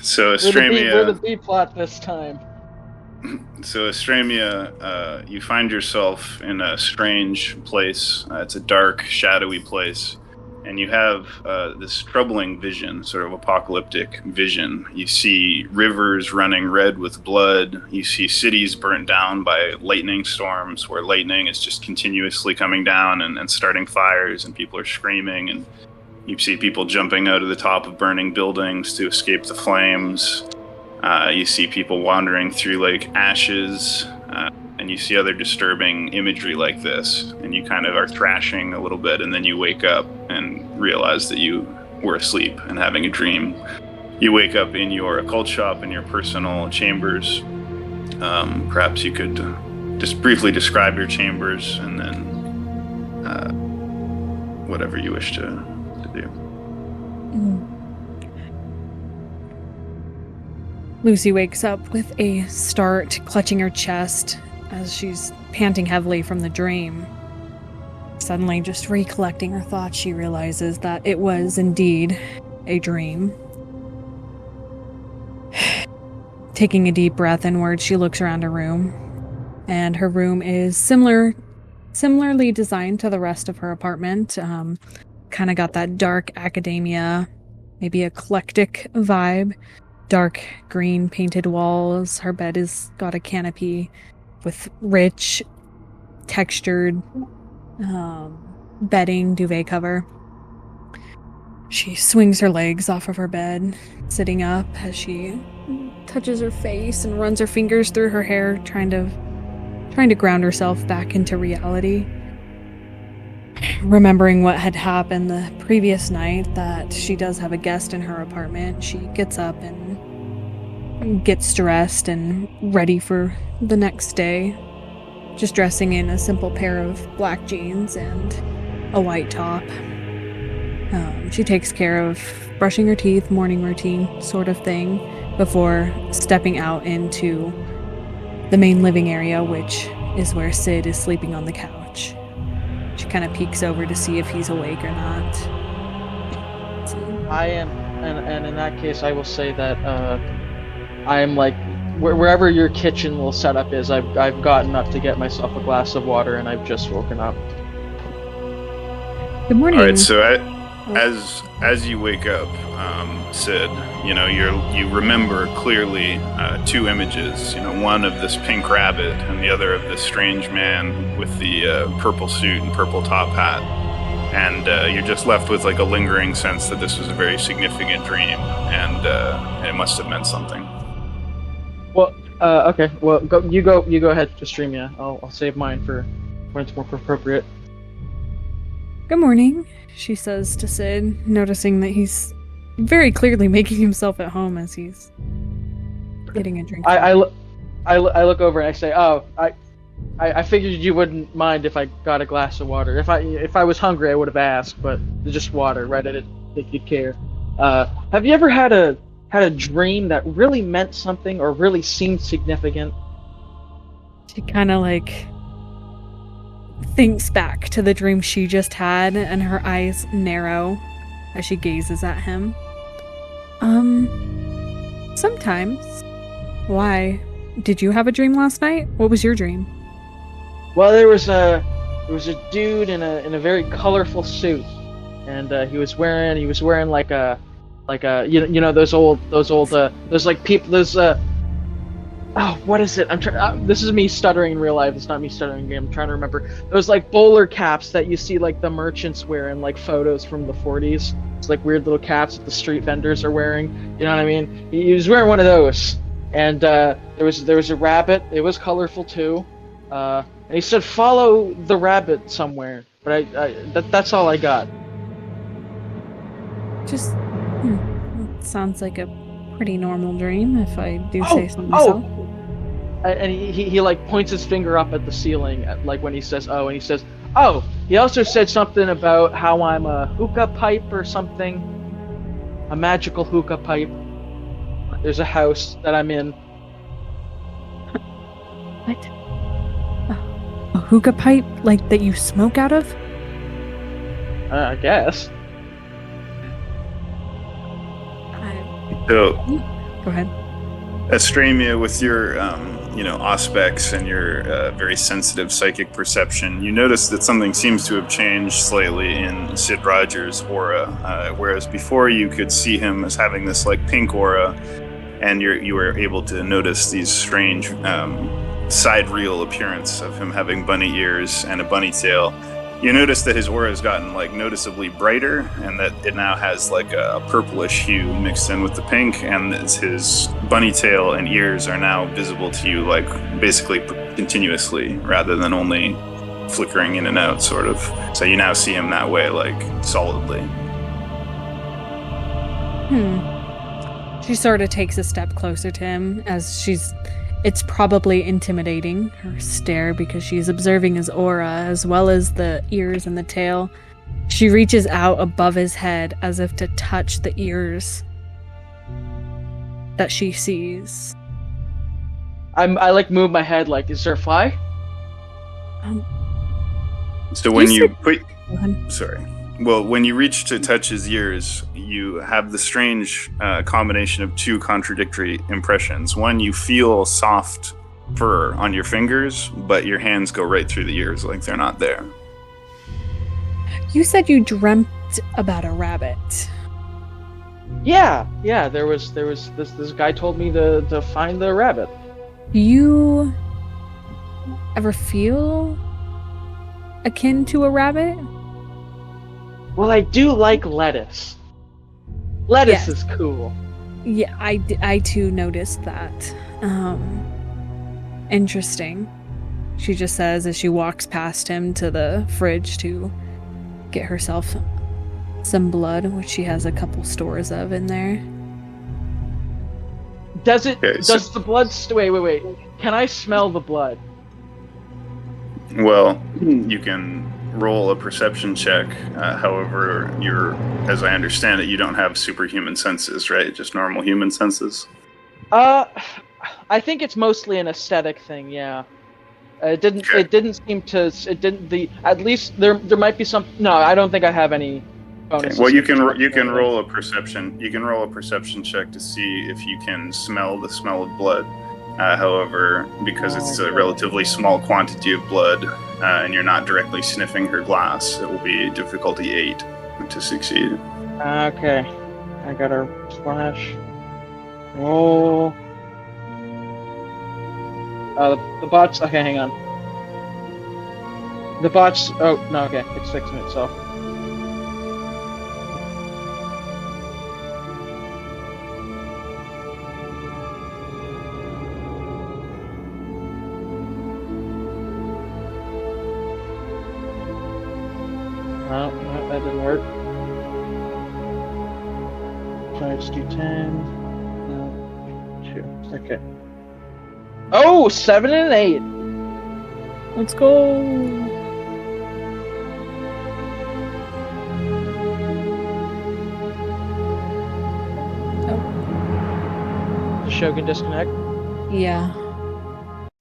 So we're the B plot this time. So Estremia, you find yourself in a strange place. It's a dark, shadowy place, and you have this troubling vision, sort of apocalyptic vision. You see rivers running red with blood. You see cities burnt down by lightning storms, where lightning is just continuously coming down and starting fires, and people are screaming, and you see people jumping out of the top of burning buildings to escape the flames. You see people wandering through like ashes, and you see other disturbing imagery like this, and you kind of are thrashing a little bit, and then you wake up and realize that you were asleep and having a dream. You wake up in your occult shop in your personal chambers. Perhaps you could just briefly describe your chambers, and then whatever you wish to do. Lucy wakes up with a start, clutching her chest as she's panting heavily from the dream. Suddenly, just recollecting her thoughts, she realizes that it was indeed a dream. Taking a deep breath inward, she looks around her room, and her room is similarly designed to the rest of her apartment. Kind of got that dark academia, maybe eclectic vibe. Dark green painted walls. Her bed has got a canopy with rich, textured bedding, duvet cover. She swings her legs off of her bed, sitting up as she touches her face and runs her fingers through her hair, trying to ground herself back into reality. Remembering what had happened the previous night, that she does have a guest in her apartment, she gets up and gets dressed and ready for the next day. Just dressing in a simple pair of black jeans and a white top. She takes care of brushing her teeth, morning routine sort of thing, before stepping out into the main living area, which is where Sid is sleeping on the couch. She kind of peeks over to see if he's awake or not. I am, and in that case, I will say that I am like wherever your kitchen little setup is. I've gotten up to get myself a glass of water, and I've just woken up. Good morning. All right, so as you wake up, Sid, you remember clearly two images. One of this pink rabbit, and the other of this strange man with the purple suit and purple top hat. And you're just left with like a lingering sense that this was a very significant dream, and it must have meant something. Well, okay. Well, you go ahead, Estremia. I'll save mine for when it's more appropriate. Good morning, she says to Sid, noticing that he's very clearly making himself at home as he's getting a drink. I look over and I say, "Oh, I figured you wouldn't mind if I got a glass of water. If I was hungry, I would have asked, but just water, right? I didn't think you'd care. Have you ever had a dream that really meant something or really seemed significant?" She kind of thinks back to the dream she just had, and her eyes narrow as she gazes at him. Sometimes. Why? Did you have a dream last night? What was your dream? Well, there was a dude in a very colorful suit, and he was wearing like a what is it? This is me stuttering in real life. It's not me stuttering again. I'm trying to remember. Those like bowler caps that you see like the merchants wear in like photos from the 40s. It's like weird little caps that the street vendors are wearing. You know what I mean? He was wearing one of those, and there was a rabbit. It was colorful too, and he said, "Follow the rabbit somewhere." But that's all I got. Just it sounds like a pretty normal dream, if I do say so myself. and he like points his finger up at the ceiling, like when he says "oh," and he says, "Oh." He also said something about how I'm a hookah pipe or something, a magical hookah pipe. There's a house that I'm in. What? A hookah pipe, like that you smoke out of? I guess. So, Go ahead. Estremia, with your, aspects and your very sensitive psychic perception, you notice that something seems to have changed slightly in Sid Rogers' aura. Whereas before you could see him as having this like pink aura, and you were able to notice these strange sidereal appearance of him having bunny ears and a bunny tail. You notice that his aura has gotten like noticeably brighter, and that it now has like a purplish hue mixed in with the pink, and his bunny tail and ears are now visible to you like basically continuously rather than only flickering in and out, sort of. So you now see him that way, like solidly. She sort of takes a step closer to him as it's probably intimidating, her stare, because she's observing his aura as well as the ears and the tail. She reaches out above his head as if to touch the ears that she sees. I like move my head like, is there a fly? So when you put... Go ahead. Sorry. Well, when you reach to touch his ears, you have the strange combination of two contradictory impressions. One, you feel soft fur on your fingers, but your hands go right through the ears like they're not there. You said you dreamt about a rabbit. Yeah. There was this guy told me to find the rabbit. You ever feel akin to a rabbit? Well, I do like lettuce. Lettuce Yes. is cool. Yeah, I too noticed that. Interesting. She just says as she walks past him to the fridge to get herself some blood, which she has a couple stores of in there. Does it? Okay, so- Does the blood? Wait. Can I smell the blood? Well, you can roll a perception check. However, as I understand it, you don't have superhuman senses, right? Just normal human senses. I think it's mostly an aesthetic thing. Yeah. It didn't. Okay. It didn't seem to. It didn't. At least there might be some. No, I don't think I have any bonuses. Well, you can roll a perception. You can roll a perception check to see if you can smell the smell of blood. However, because it's a relatively small quantity of blood, and you're not directly sniffing her glass, it will be difficulty 8 to succeed. Okay. I got a splash. Roll. The bots. Okay, hang on. The bots. Oh no. Okay, it's fixing itself. No, that didn't work. Try to do 10. No, 2. Okay. Oh, 7 and 8. Let's go. Shogun disconnect. Yeah.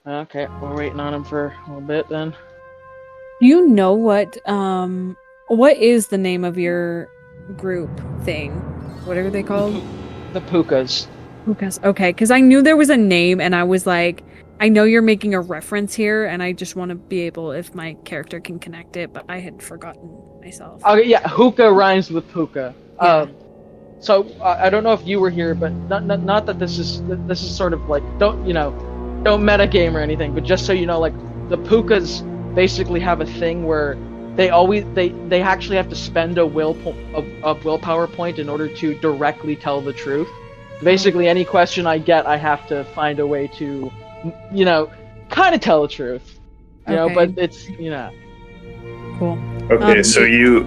Okay, we're waiting on him for a little bit then. Do you know what is the name of your group thing? What are they called? The Pukas. Pukas. Okay, because I knew there was a name and I was like, I know you're making a reference here and I just want to be able, if my character can connect it, but I had forgotten myself. Okay, yeah, hookah rhymes with puka. Yeah. So I don't know if you were here, but not that this is sort of like don't metagame or anything, but just so you know, like the Pukas basically have a thing where they actually have to spend a willpower point in order to directly tell the truth. Basically, any question I get, I have to find a way to, kind of tell the truth. Okay. But it's Cool. Okay, so you...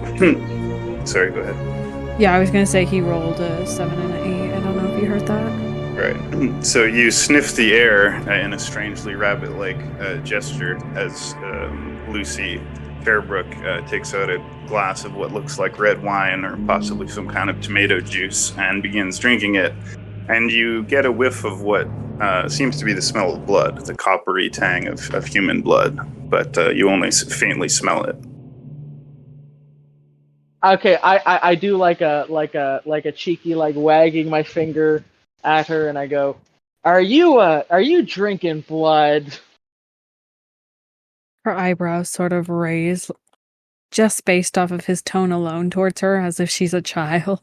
Sorry, go ahead. Yeah, I was gonna say he rolled a 7 and an 8. I don't know if you heard that. Right. So you sniff the air in a strangely rabbit-like gesture as Lucy Fairbrook takes out a glass of what looks like red wine or possibly some kind of tomato juice and begins drinking it. And you get a whiff of what seems to be the smell of blood, the coppery tang of human blood, but you only faintly smell it. Okay, I do like a cheeky like wagging my finger at her, and I go, are you drinking blood? Her eyebrows sort of raise, just based off of his tone alone towards her, as if she's a child.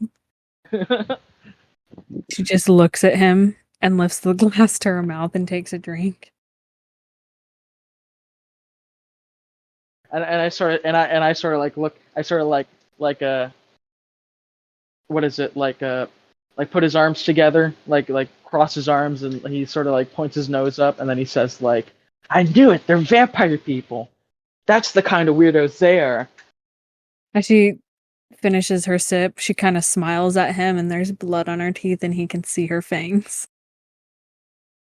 She just looks at him and lifts the glass to her mouth and takes a drink. And I sort of like look. I sort of like what is it like put his arms together, like cross his arms, and he sort of like points his nose up, and then he says like, I knew it, they're vampire people. That's the kind of weirdos they are. As she finishes her sip, she kind of smiles at him, and there's blood on her teeth, and he can see her fangs.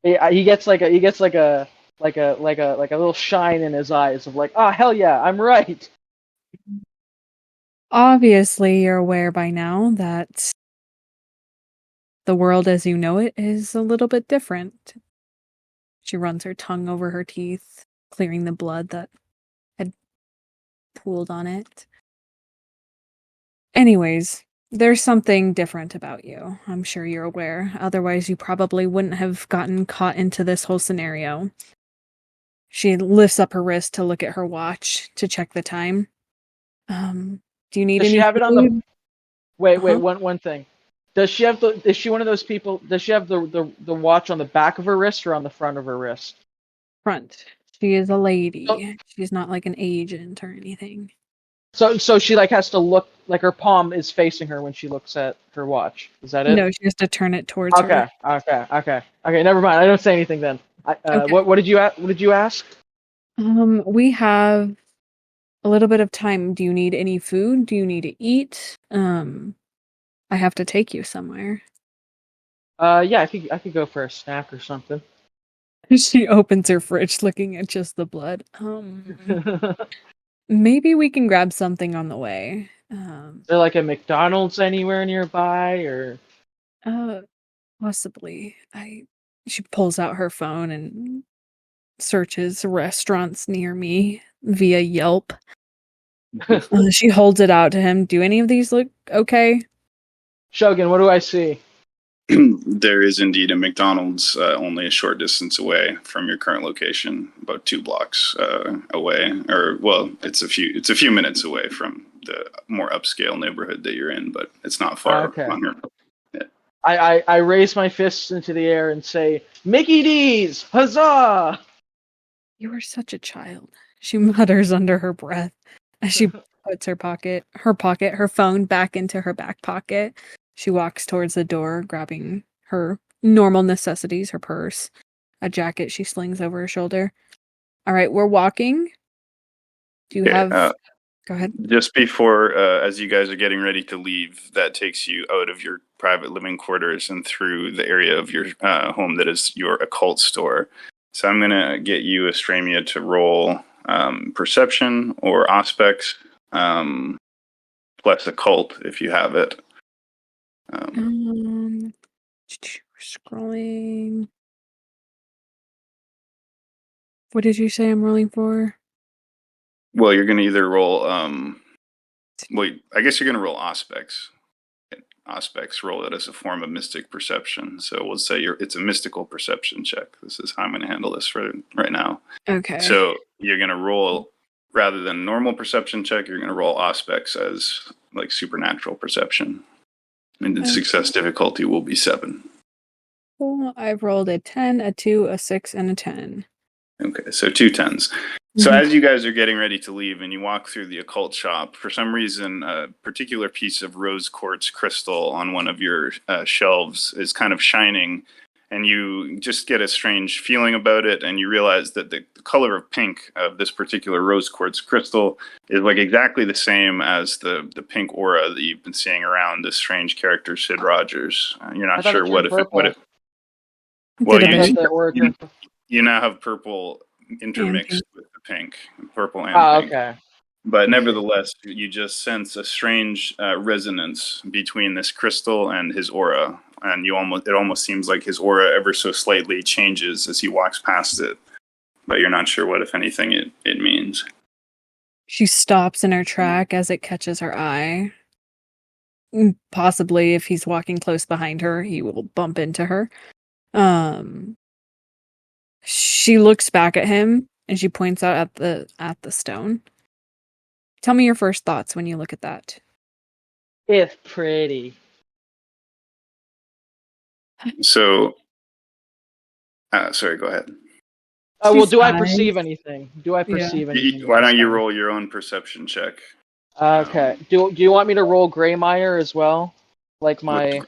He gets like a little shine in his eyes of like, oh hell yeah, I'm right. Obviously, you're aware by now that the world as you know it is a little bit different. She runs her tongue over her teeth, clearing the blood that had pooled on it. Anyways, there's something different about you. I'm sure you're aware. Otherwise, you probably wouldn't have gotten caught into this whole scenario. She lifts up her wrist to look at her watch to check the time. Do you need Does any she have it on the... Wait, Uh-huh. one thing. Does she have is she one of those people, does she have the watch on the back of her wrist or on the front of her wrist? Front? She is a lady. Oh. She's not like an agent or anything. So she like has to look, like her palm is facing her when she looks at her watch. Is that it? No, she has to turn it towards her. Okay. Never mind. I don't say anything then. Okay. What did you ask? We have a little bit of time. Do you need any food? Do you need to eat? I have to take you somewhere. Yeah, I could go for a snack or something. She opens her fridge, looking at just the blood. Maybe we can grab something on the way. Is there like a McDonald's anywhere nearby, or? Possibly. She pulls out her phone and searches restaurants near me via Yelp. She holds it out to him. Do any of these look okay? Shogun, what do I see? There is indeed a McDonald's only a short distance away from your current location, about 2 blocks away, or well, it's a few minutes away from the more upscale neighborhood that you're in, but it's not far. Okay. On your, I raise my fists into the air and say, Mickey D's! Huzzah! You are such a child, she mutters under her breath as she puts her phone back into her back pocket. She walks towards the door, grabbing her normal necessities, her purse, a jacket she slings over her shoulder. All right, we're walking. Do you have... Go ahead. Just before, as you guys are getting ready to leave, that takes you out of your private living quarters and through the area of your home that is your occult store. So I'm going to get you, Estremia, to roll perception or aspects plus occult if you have it. Scrolling. What did you say I'm rolling for? Well, you're going to either roll. I guess you're going to roll aspects. Aspects, roll it as a form of mystic perception. So we'll say it's a mystical perception check. This is how I'm going to handle this for right now. Okay. So you're going to roll, rather than normal perception check, you're going to roll aspects as like supernatural perception. And the success difficulty will be 7. Well, I've rolled a 10, a 2, a 6, and a 10. Okay, so 2 10s. So as you guys are getting ready to leave and you walk through the occult shop, for some reason, a particular piece of rose quartz crystal on one of your shelves is kind of shining, and you just get a strange feeling about it, and you realize that the color of pink of this particular rose quartz crystal is like exactly the same as the pink aura that you've been seeing around this strange character, Sid Rogers. You're not sure what if Well, Did a That's bit. the origin. you now have purple intermixed pink. with the pink, purple and Oh, pink. okay. But I see. nevertheless, you just sense a strange resonance between this crystal and his aura, and it almost seems like his aura ever so slightly changes as he walks past it. But you're not sure what, if anything, it means. She stops in her track as it catches her eye. Possibly, if he's walking close behind her, he will bump into her. She looks back at him and she points out at the stone. Tell me your first thoughts when you look at that. It's pretty. So, sorry, go ahead. Oh, well, She do I sighs. perceive anything? Do I perceive anything? Why in don't this you time? roll your own perception check? Okay. Do you want me to roll Greymire as well? Like my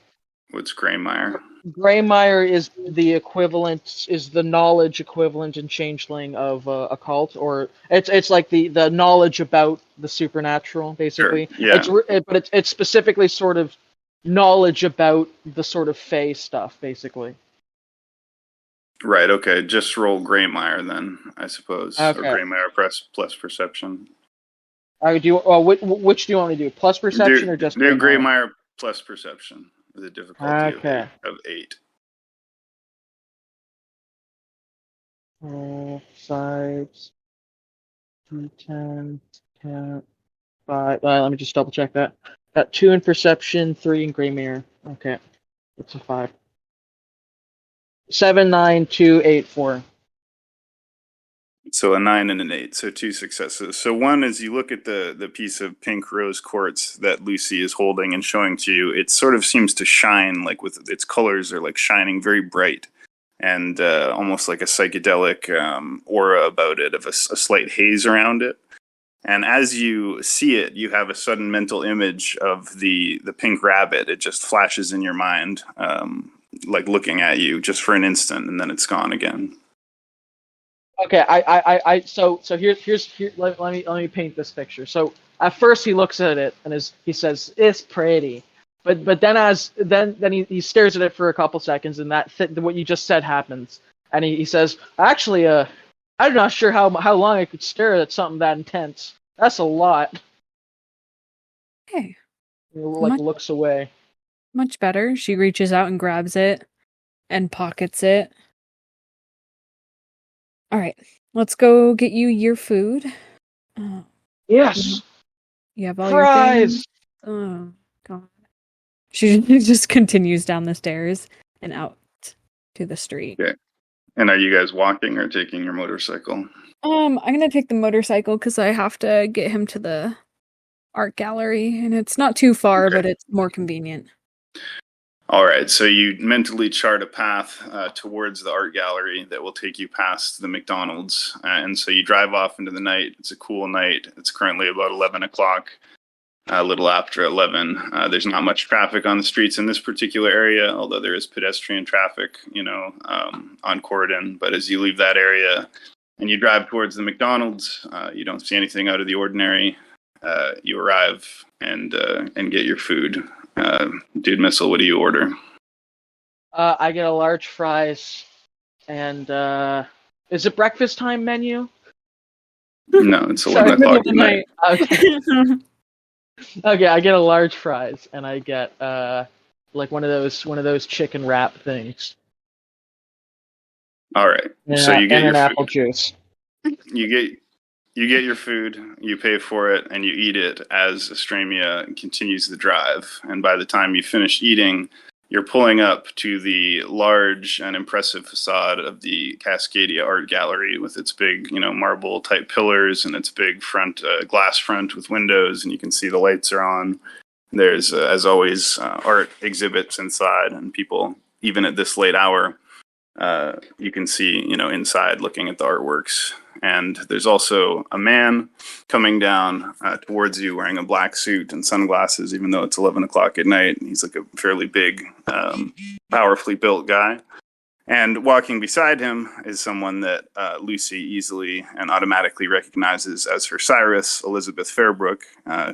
What's Greymire? Greymire is the equivalent, is the knowledge equivalent in Changeling of occult, or it's like the knowledge about the supernatural, basically. Sure, yeah. But it's specifically sort of knowledge about the sort of Fey stuff, basically. Right, okay. Just roll Greymire then, I suppose. Okay. Or Greymire plus perception. Which do you want me to do? Plus perception or just do Greymire plus perception with a difficulty of 8. 5, 10, 5. Let me just double check that. Got 2 in perception, 3 in Greymire. Okay, it's a 5. 7, 9, 2, 8, 4. So a 9 and an 8, so 2 successes. So one is you look at the piece of pink rose quartz that Lucy is holding and showing to you. It sort of seems to shine, like with its colors are like shining very bright, and almost like a psychedelic aura about it, of a slight haze around it. And as you see it, you have a sudden mental image of the pink rabbit. It just flashes in your mind, like looking at you just for an instant, and then it's gone again. Okay, so here's let me paint this picture. So at first he looks at it and he says it's pretty, but then he stares at it for a couple seconds, and what you just said happens, and he says, actually, I'm not sure how long I could stare at something that intense. That's a lot. Hey, He looks away. much better. She reaches out and grabs it and pockets it. All right, let's go get you your food. Yes. You have all Fries. your things. Oh God. She just continues down the stairs and out to the street. Okay. And are you guys walking or taking your motorcycle? I'm gonna take the motorcycle because I have to get him to the art gallery, and it's not too far, Okay. but it's more convenient. All right, so you mentally chart a path towards the art gallery that will take you past the McDonald's. And so you drive off into the night. It's a cool night. It's currently about 11 o'clock, a little after 11. There's not much traffic on the streets in this particular area, although there is pedestrian traffic, on Corridon. But as you leave that area and you drive towards the McDonald's, you don't see anything out of the ordinary. You arrive and get your food. Dude Missile, what do you order? I get a large fries, and is it breakfast time menu? No, it's 11 o'clock at night. Okay. Okay, I get a large fries, and I get like one of those chicken wrap things. All right, so you get and your an food. apple juice. You get your food, you pay for it, and you eat it as Estremia continues the drive. And by the time you finish eating, you're pulling up to the large and impressive facade of the Cascadia Art Gallery with its big, marble-type pillars and its big front glass front with windows, and you can see the lights are on. There's, as always, art exhibits inside, and people, even at this late hour, you can see, inside looking at the artworks. And there's also a man coming down towards you wearing a black suit and sunglasses, even though it's 11 o'clock at night. He's like a fairly big, powerfully built guy. And walking beside him is someone that Lucy easily and automatically recognizes as her Cyrus, Elizabeth Fairbrook,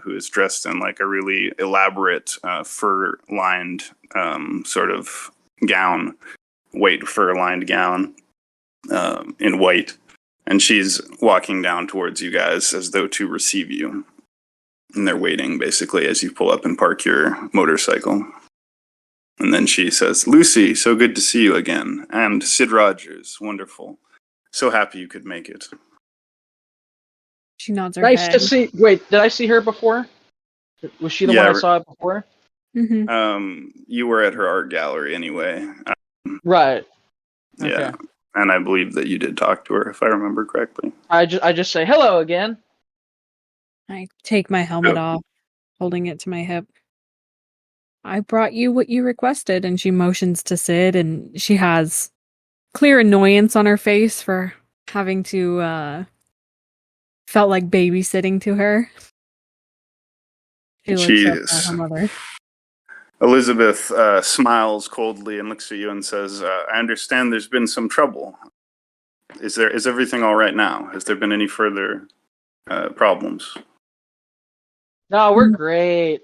who is dressed in like a really elaborate fur-lined sort of gown white fur-lined gown in white, and she's walking down towards you guys as though to receive you. And they're waiting, basically, as you pull up and park your motorcycle. And then she says, "Lucy, so good to see you again. And Sid Rogers, wonderful. So happy you could make it." She nods her Nice head. to see. Wait, did I see her before? Was she the one I saw before? Mm-hmm. You were at her art gallery anyway. Right. Yeah. Okay. And I believe that you did talk to her, if I remember correctly. I just say hello again. I take my helmet off, holding it to my hip. I brought you what you requested, and she motions to Sid, and she has clear annoyance on her face for having to, felt like babysitting to her. She looks up at her mother. Elizabeth smiles coldly and looks at you and says, "I understand there's been some trouble. Is everything all right now? Has there been any further problems?" No, we're great.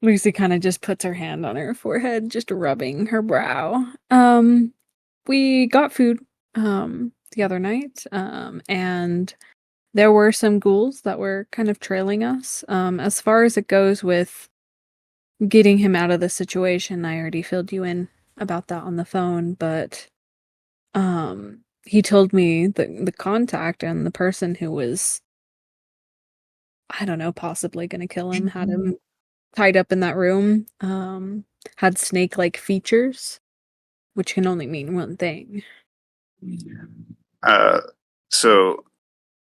Lucy kind of just puts her hand on her forehead, just rubbing her brow. We got food the other night, and there were some ghouls that were kind of trailing us. As far as it goes with getting him out of the situation, I already filled you in about that on the phone, but he told me the contact and the person who was, I don't know, possibly going to kill him, had him tied up in that room, had snake-like features, which can only mean one thing. So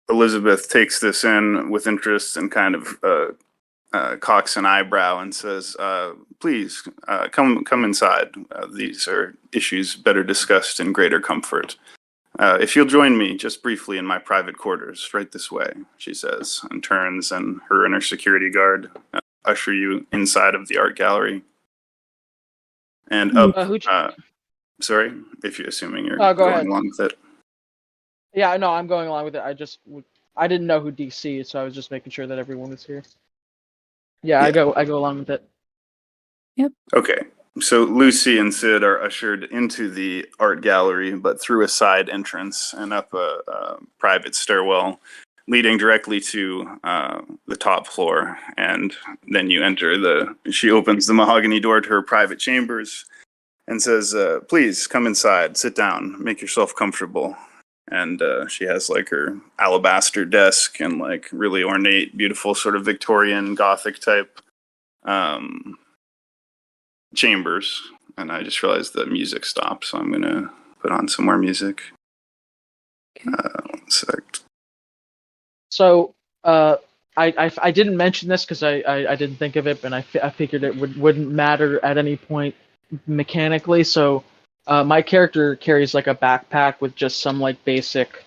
Elizabeth takes this in with interest and kind of cocks an eyebrow and says, "Please, come inside. These are issues better discussed in greater comfort. If you'll join me just briefly in my private quarters, right this way," she says, and turns, and her and her security guard usher you inside of the art gallery. And up, sorry, if you're assuming you're going along with it. Yeah, no, I'm going along with it. I didn't know who DC is, so I was just making sure that everyone was here. Yeah. I go along with it. Yep. Okay. So Lucy and Sid are ushered into the art gallery, but through a side entrance and up a private stairwell leading directly to the top floor. And then you enter she opens the mahogany door to her private chambers and says, "Please come inside, sit down, make yourself comfortable." And she has like her alabaster desk and like really ornate, beautiful sort of Victorian Gothic type chambers. And I just realized the music stopped, so I'm going to put on some more music. Okay. 1 sec. So I didn't mention this because I didn't think of it, and I figured it wouldn't matter at any point mechanically. So my character carries like a backpack with just some like basic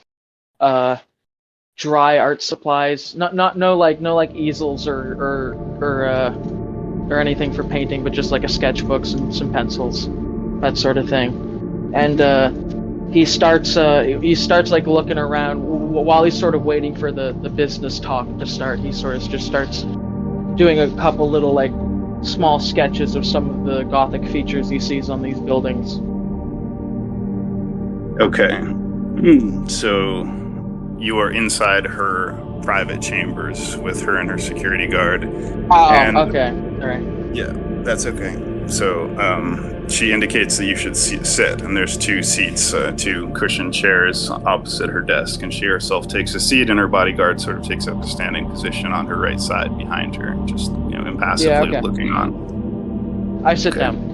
dry art supplies. No easels or anything for painting, but just like a sketchbook and some pencils, that sort of thing. And he starts like looking around while he's sort of waiting for the business talk to start. He sort of just starts doing a couple little like small sketches of some of the Gothic features he sees on these buildings. Okay. So you are inside her private chambers with her and her security guard. Oh, okay. All right. Yeah, that's okay. So she indicates that you should sit, and there's 2 seats, 2 cushioned chairs opposite her desk, and she herself takes a seat, and her bodyguard sort of takes up a standing position on her right side behind her, just impassively looking on. I sit down.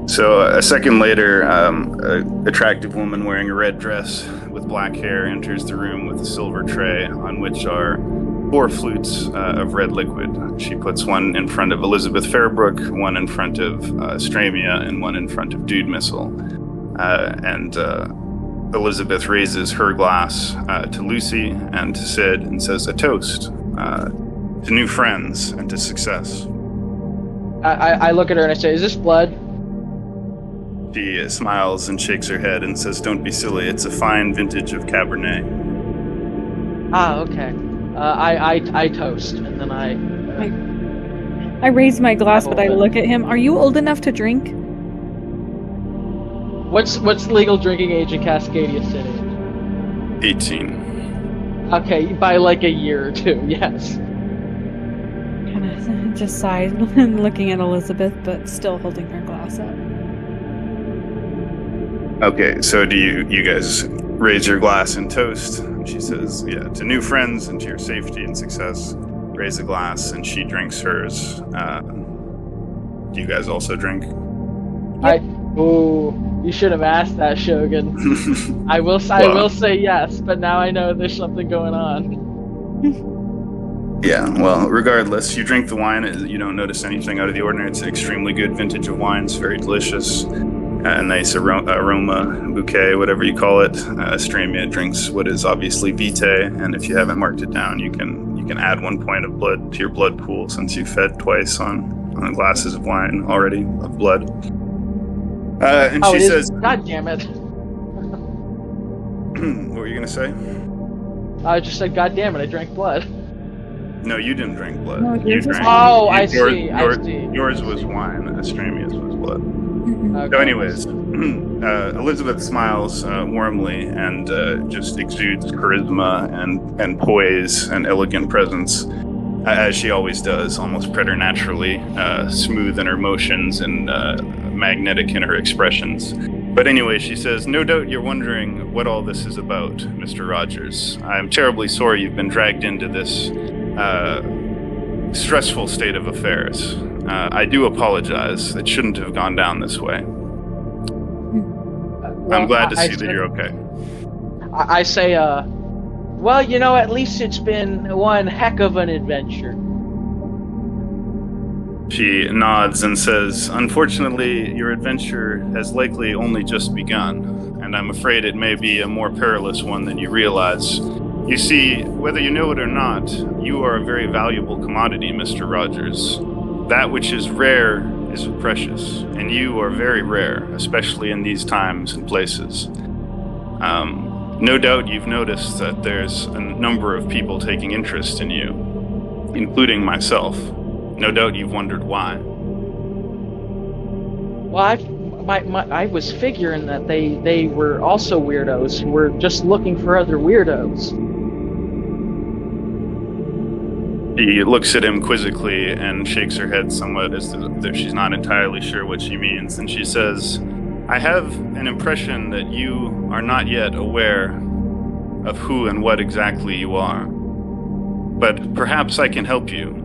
So a second later, an attractive woman wearing a red dress with black hair enters the room with a silver tray on which are 4 flutes of red liquid. She puts one in front of Elizabeth Fairbrook, one in front of Stramia, and one in front of Dude Missile. And Elizabeth raises her glass to Lucy and to Sid and says, "A toast to new friends and to success." I look at her and I say, "Is this blood?" She smiles and shakes her head and says, "Don't be silly. It's a fine vintage of Cabernet." Ah, okay. I toast, and then I raise my glass, but I look at him. Are you old enough to drink? What's legal drinking age in Cascadia City? 18. Okay, by like a year or two, yes. Kind of just sighed, looking at Elizabeth, but still holding her glass up. Okay, so do you guys raise your glass and toast? And she says, yeah, to new friends and to your safety and success. Raise a glass, and she drinks hers. Do you guys also drink? Ooh, you should have asked that, Shogun. I will say yes, but now I know there's something going on. Yeah, well, regardless, you drink the wine, you don't notice anything out of the ordinary. It's an extremely good vintage of wine. It's very delicious. A nice aroma, bouquet, whatever you call it. Estremia drinks what is obviously Vitae, and if you haven't marked it down, you can add 1 point of blood to your blood pool since you fed twice on glasses of wine already of blood. And she says, God damn it. what were you going to say? I just said, God damn it, I drank blood. No, you didn't drink blood. No, You drank. I see. Yours was wine. Estremia's was blood. Okay. So anyways, Elizabeth smiles warmly and just exudes charisma and poise and elegant presence, as she always does, almost preternaturally, smooth in her motions and magnetic in her expressions. But anyway, she says, no doubt you're wondering what all this is about, Mr. Rogers. I'm terribly sorry you've been dragged into this stressful state of affairs. I do apologize. It shouldn't have gone down this way. I'm glad to see that you're okay. I say, well, you know, at least it's been one heck of an adventure. She nods and says, unfortunately, your adventure has likely only just begun, and I'm afraid it may be a more perilous one than you realize. You see, whether you know it or not, you are a very valuable commodity, Mr. Rogers. That which is rare is precious, and you are very rare, especially in these times and places. No doubt you've noticed that there's a number of people taking interest in you, including myself. No doubt you've wondered why. Well, I was figuring that they were also weirdos who were just looking for other weirdos. She looks at him quizzically and shakes her head somewhat as if she's not entirely sure what she means. And she says, I have an impression that you are not yet aware of who and what exactly you are. But perhaps I can help you.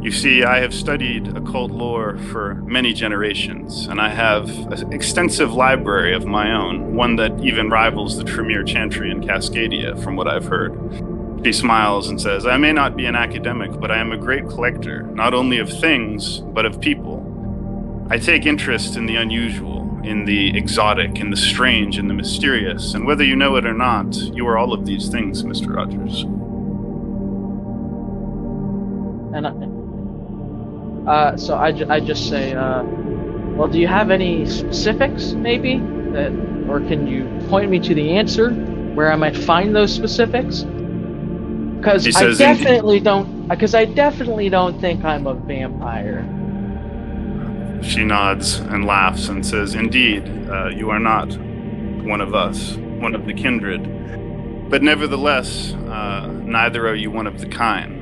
You see, I have studied occult lore for many generations, and I have an extensive library of my own, one that even rivals the Tremere Chantry in Cascadia, from what I've heard. She smiles and says, I may not be an academic, but I am a great collector, not only of things, but of people. I take interest in the unusual, in the exotic, in the strange, in the mysterious, and whether you know it or not, you are all of these things, Mr. Rogers. And so I just say, well, do you have any specifics, maybe? Or can you point me to the answer where I might find those specifics? Because I definitely don't think I'm a vampire. She nods and laughs and says, indeed, you are not one of us, one of the kindred. But nevertheless, neither are you one of the kind.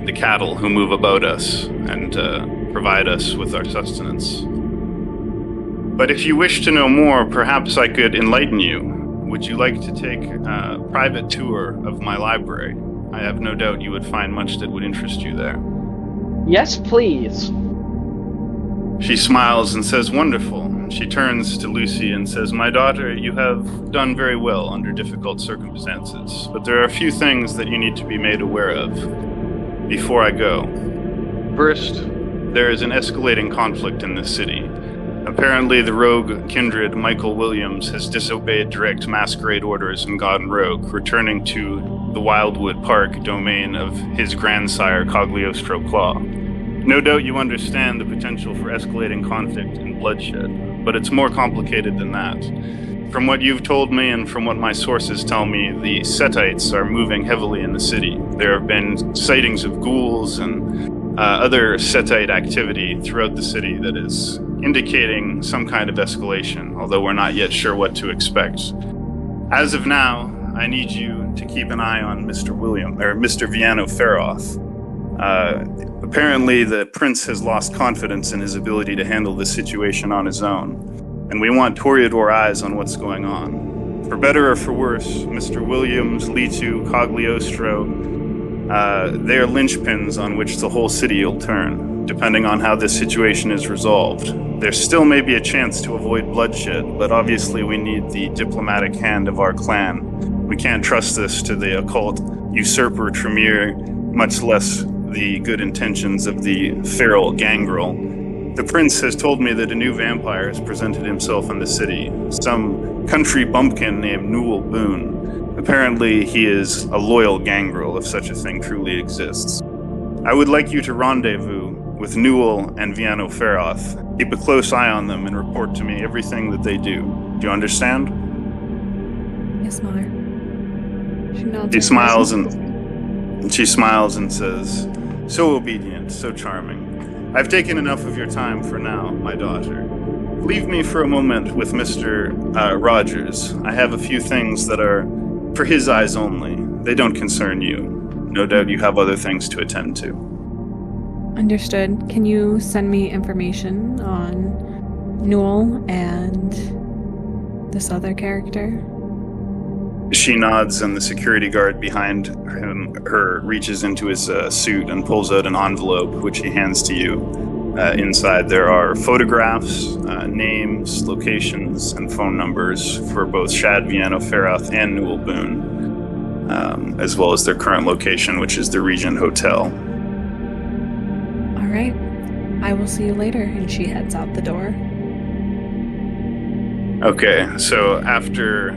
The cattle who move about us and provide us with our sustenance. But if you wish to know more, perhaps I could enlighten you. Would you like to take a private tour of my library? I have no doubt you would find much that would interest you there. Yes, please. She smiles and says, wonderful. She turns to Lucy and says, my daughter, you have done very well under difficult circumstances, but there are a few things that you need to be made aware of before I go. First, there is an escalating conflict in this city. Apparently, the rogue kindred Michael Williams has disobeyed direct masquerade orders and gone rogue, returning to the Wildwood Park domain of his grandsire Cogliostro Claw. No doubt you understand the potential for escalating conflict and bloodshed, but it's more complicated than that. From what you've told me and from what my sources tell me, the Setites are moving heavily in the city. There have been sightings of ghouls and other Setite activity throughout the city that is indicating some kind of escalation, although we're not yet sure what to expect. As of now, I need you to keep an eye on Mr. Viano Feroth. Apparently, the prince has lost confidence in his ability to handle this situation on his own, and we want Toreador eyes on what's going on. For better or for worse, Mr. Williams, Litu, Cagliostro, they are linchpins on which the whole city will turn, depending on how this situation is resolved. There still may be a chance to avoid bloodshed, but obviously we need the diplomatic hand of our clan. We can't trust this to the occult usurper Tremere, much less the good intentions of the feral Gangrel. The prince has told me that a new vampire has presented himself in the city, some country bumpkin named Newell Boone. Apparently he is a loyal Gangrel, if such a thing truly exists. I would like you to rendezvous with Newell and Viano Feroth. Keep a close eye on them and report to me everything that they do. Do you understand? Yes, Mother. She smiles and says, "So obedient, so charming. I've taken enough of your time for now, my daughter. Leave me for a moment with Mr. Rogers. I have a few things that are for his eyes only. They don't concern you. No doubt you have other things to attend to." Understood. Can you send me information on Newell and this other character? She nods, and the security guard behind her reaches into his suit and pulls out an envelope, which he hands to you. Inside there are photographs, names, locations, and phone numbers for both Shad Viano Feroth and Newell Boone, as well as their current location, which is the Regent Hotel. All right. I will see you later. And she heads out the door. Okay, so after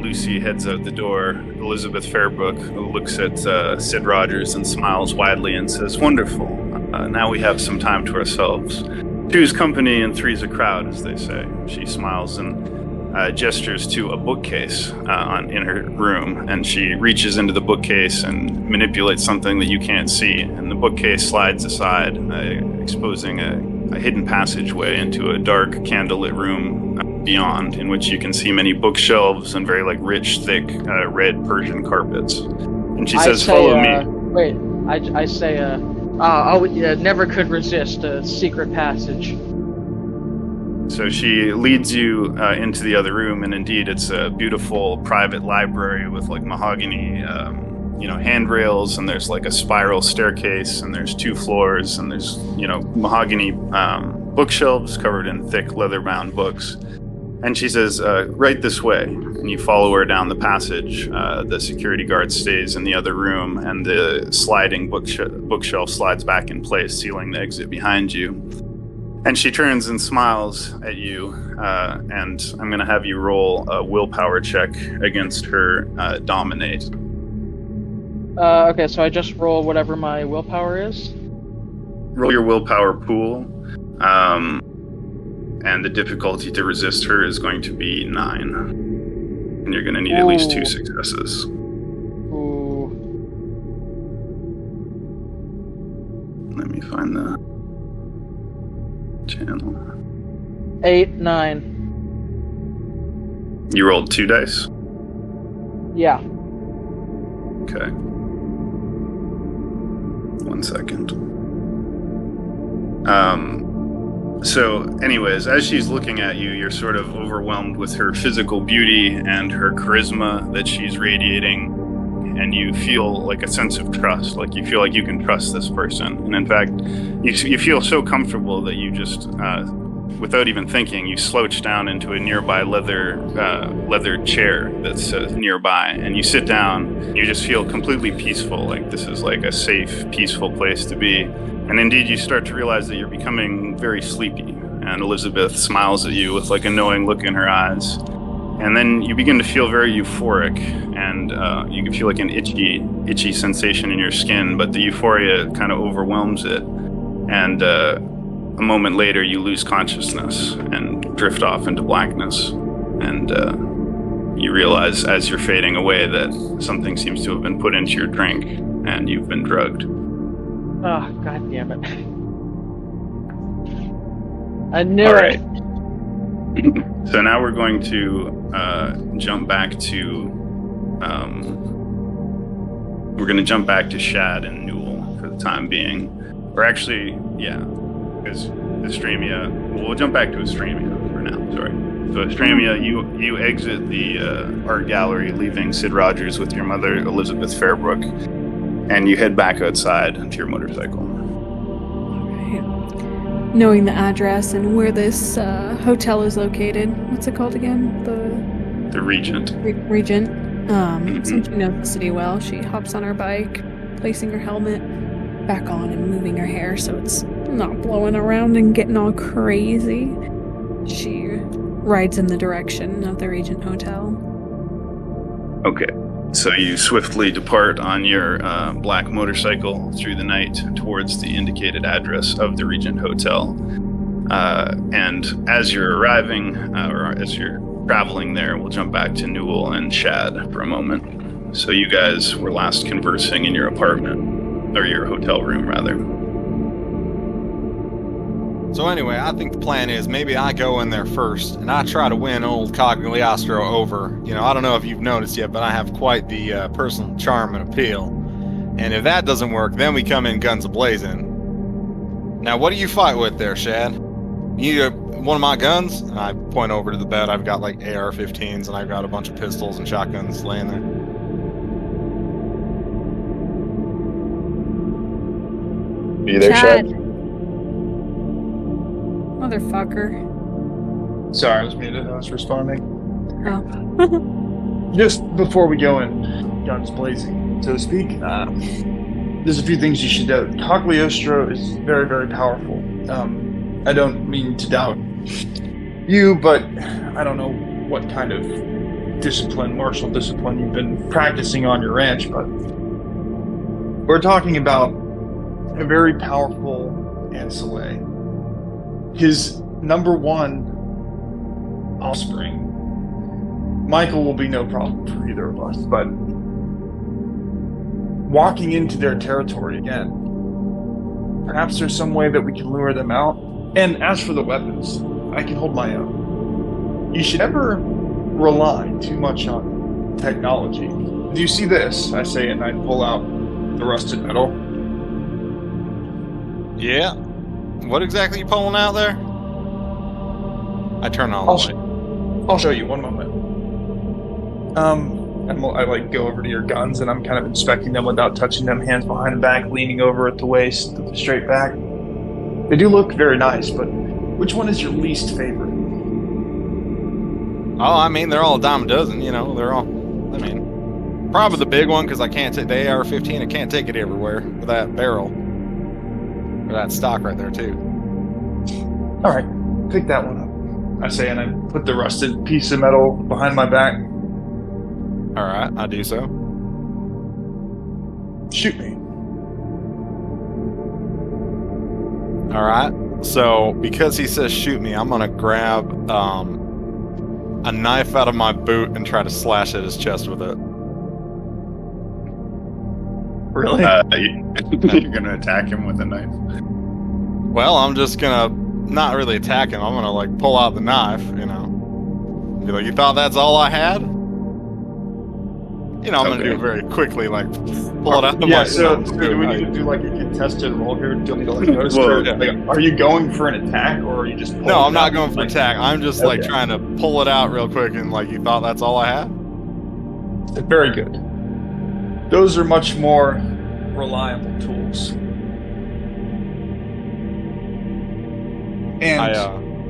Lucy heads out the door, Elizabeth Fairbrook looks at Sid Rogers and smiles widely and says, "Wonderful. Now we have some time to ourselves. Two's company and three's a crowd, as they say." She smiles and gestures to a bookcase in her room, and she reaches into the bookcase and manipulates something that you can't see, and the bookcase slides aside, exposing a hidden passageway into a dark, candlelit room beyond, in which you can see many bookshelves and very rich, thick, red Persian carpets. And she says, "Follow me." Wait, I say, never could resist a secret passage. So she leads you into the other room, and indeed it's a beautiful private library with mahogany, handrails, and there's a spiral staircase, and there's 2 floors, and there's, mahogany bookshelves covered in thick leather-bound books. And she says, "Right this way." And you follow her down the passage. The security guard stays in the other room, and the sliding bookshelf slides back in place, sealing the exit behind you. And she turns and smiles at you, and I'm going to have you roll a willpower check against her dominate. Okay, so I just roll whatever my willpower is? Roll your willpower pool. And the difficulty to resist her is going to be 9. And you're going to need at least 2 successes. Ooh. Let me find the channel. 8, 9. You rolled 2 dice? Yeah. Okay. 1 second. So, anyways, as she's looking at you, you're sort of overwhelmed with her physical beauty and her charisma that she's radiating, and you feel a sense of trust, you feel like you can trust this person. And in fact, you feel so comfortable that you just, without even thinking, you slouch down into a nearby leather chair that's nearby, and you sit down, and you just feel completely peaceful, this is a safe, peaceful place to be. And indeed, you start to realize that you're becoming very sleepy. And Elizabeth smiles at you with a knowing look in her eyes. And then you begin to feel very euphoric, and you can feel an itchy sensation in your skin, but the euphoria kind of overwhelms it. And a moment later, you lose consciousness and drift off into blackness. And you realize as you're fading away that something seems to have been put into your drink, and you've been drugged. Oh, god damn it. I knew All it. right. So now we're going to jump back to Shad and Newell for the time being. Or actually, yeah, because Estremia. We'll jump back to Estremia for now. Sorry. So Estremia, you exit the art gallery, leaving Sid Rogers with your mother, Elizabeth Fairbrook, and you head back outside to your motorcycle. Right. Knowing the address and where this hotel is located, what's it called again? The Regent. Regent. Since you know the city well, she hops on her bike, placing her helmet back on and moving her hair so it's not blowing around and getting all crazy. She rides in the direction of the Regent Hotel. Okay. So you swiftly depart on your black motorcycle through the night towards the indicated address of the Regent Hotel. And as you're arriving, or as you're traveling there, we'll jump back to Newell and Shad for a moment. So you guys were last conversing in your apartment, or your hotel room, rather. So anyway, I think the plan is maybe I go in there first, and I try to win old Cagliostro over. You know, I don't know if you've noticed yet, but I have quite the personal charm and appeal. And if that doesn't work, then we come in guns a-blazing. Now, what do you fight with there, Shad? You need one of my guns? And I point over to the bed. I've got like AR-15s, and I've got a bunch of pistols and shotguns laying there. Are you there, Shad? Motherfucker. Sorry, I was muted. I was responding. Oh. Just before we go in, guns blazing, so to speak, there's a few things you should know. Cagliostro is very, very powerful. I don't mean to doubt you, but I don't know what kind of martial discipline you've been practicing on your ranch, but we're talking about a very powerful Ancillay. His number one offspring, Michael, will be no problem for either of us, but walking into their territory again, perhaps there's some way that we can lure them out. And as for the weapons, I can hold my own. You should never rely too much on technology. Do you see this? I say, and I pull out the rusted metal. Yeah. What exactly are you pulling out there? I turn on the light. I'll show you, one moment. And I like go over to your guns, and I'm kind of inspecting them without touching them, hands behind the back, leaning over at the waist, with the straight back. They do look very nice, but which one is your least favorite? Oh, I mean, they're all a dime a dozen, you know, they're all, I mean, probably the big one, because I can't take the AR-15, I can't take it everywhere with that barrel. Or that stock right there, too. Alright, pick that one up. I say, and I put the rusted piece of metal behind my back. Alright, I do so. Shoot me. Alright, so because he says shoot me, I'm gonna grab a knife out of my boot and try to slash at his chest with it. Really? You're gonna attack him with a knife? Well, I'm just gonna not really attack him. I'm gonna like pull out the knife, you know. Be like, you thought that's all I had? You know, I'm gonna do it very quickly, like pull it out. Yeah. So do we need to do like a contested roll here? Do we need to like notice? Like, are you going for an attack, or are you just? No, I'm not going for attack. I'm just like trying to pull it out real quick, and like, you thought that's all I had? Very good. Those are much more reliable tools. And I a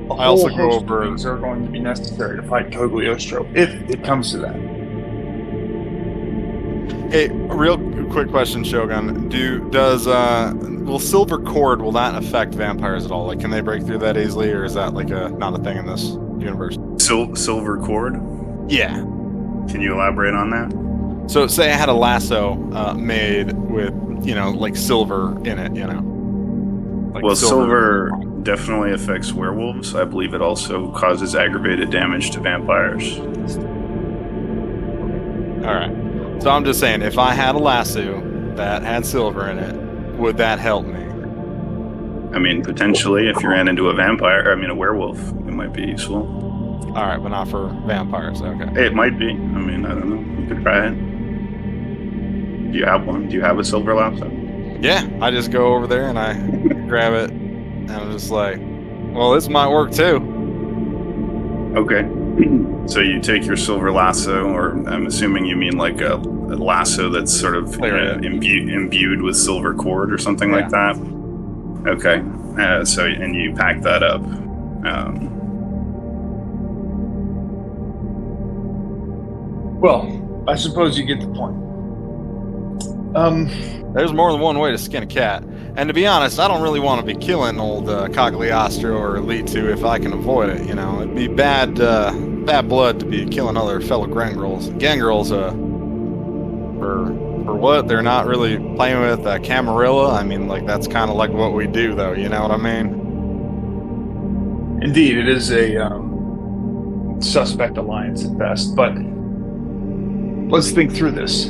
also whole go host over- of things are going to be necessary to fight Cagliostro, if it comes to that. Hey, real quick question, Shogun. Will silver cord, will that affect vampires at all? Like, can they break through that easily, or is that like not a thing in this universe? Silver cord? Yeah. Can you elaborate on that? So, say I had a lasso made with, you know, like silver in it, you know. Like Well, silver definitely affects werewolves. I believe it also causes aggravated damage to vampires. All right. So I'm just saying, if I had a lasso that had silver in it, would that help me? I mean, potentially, if you ran into a werewolf, it might be useful. All right, but not for vampires. Okay. It might be. I mean, I don't know. You could try it. Do you have one? Do you have a silver lasso? Yeah, I just go over there and I grab it, and I'm just like, well, this might work too. Okay. So you take your silver lasso, or I'm assuming you mean like a lasso that's sort of imbued with silver cord or something like that. Okay. And you pack that up. Well, I suppose you get the point. There's more than one way to skin a cat. And to be honest, I don't really want to be killing old Cagliostro or Litu if I can avoid it, you know. It'd be bad blood to be killing other fellow gangrels. Gangrels, for what? They're not really playing with Camarilla? I mean, like, that's kind of like what we do, though, you know what I mean? Indeed, it is a suspect alliance at best, but let's think through this.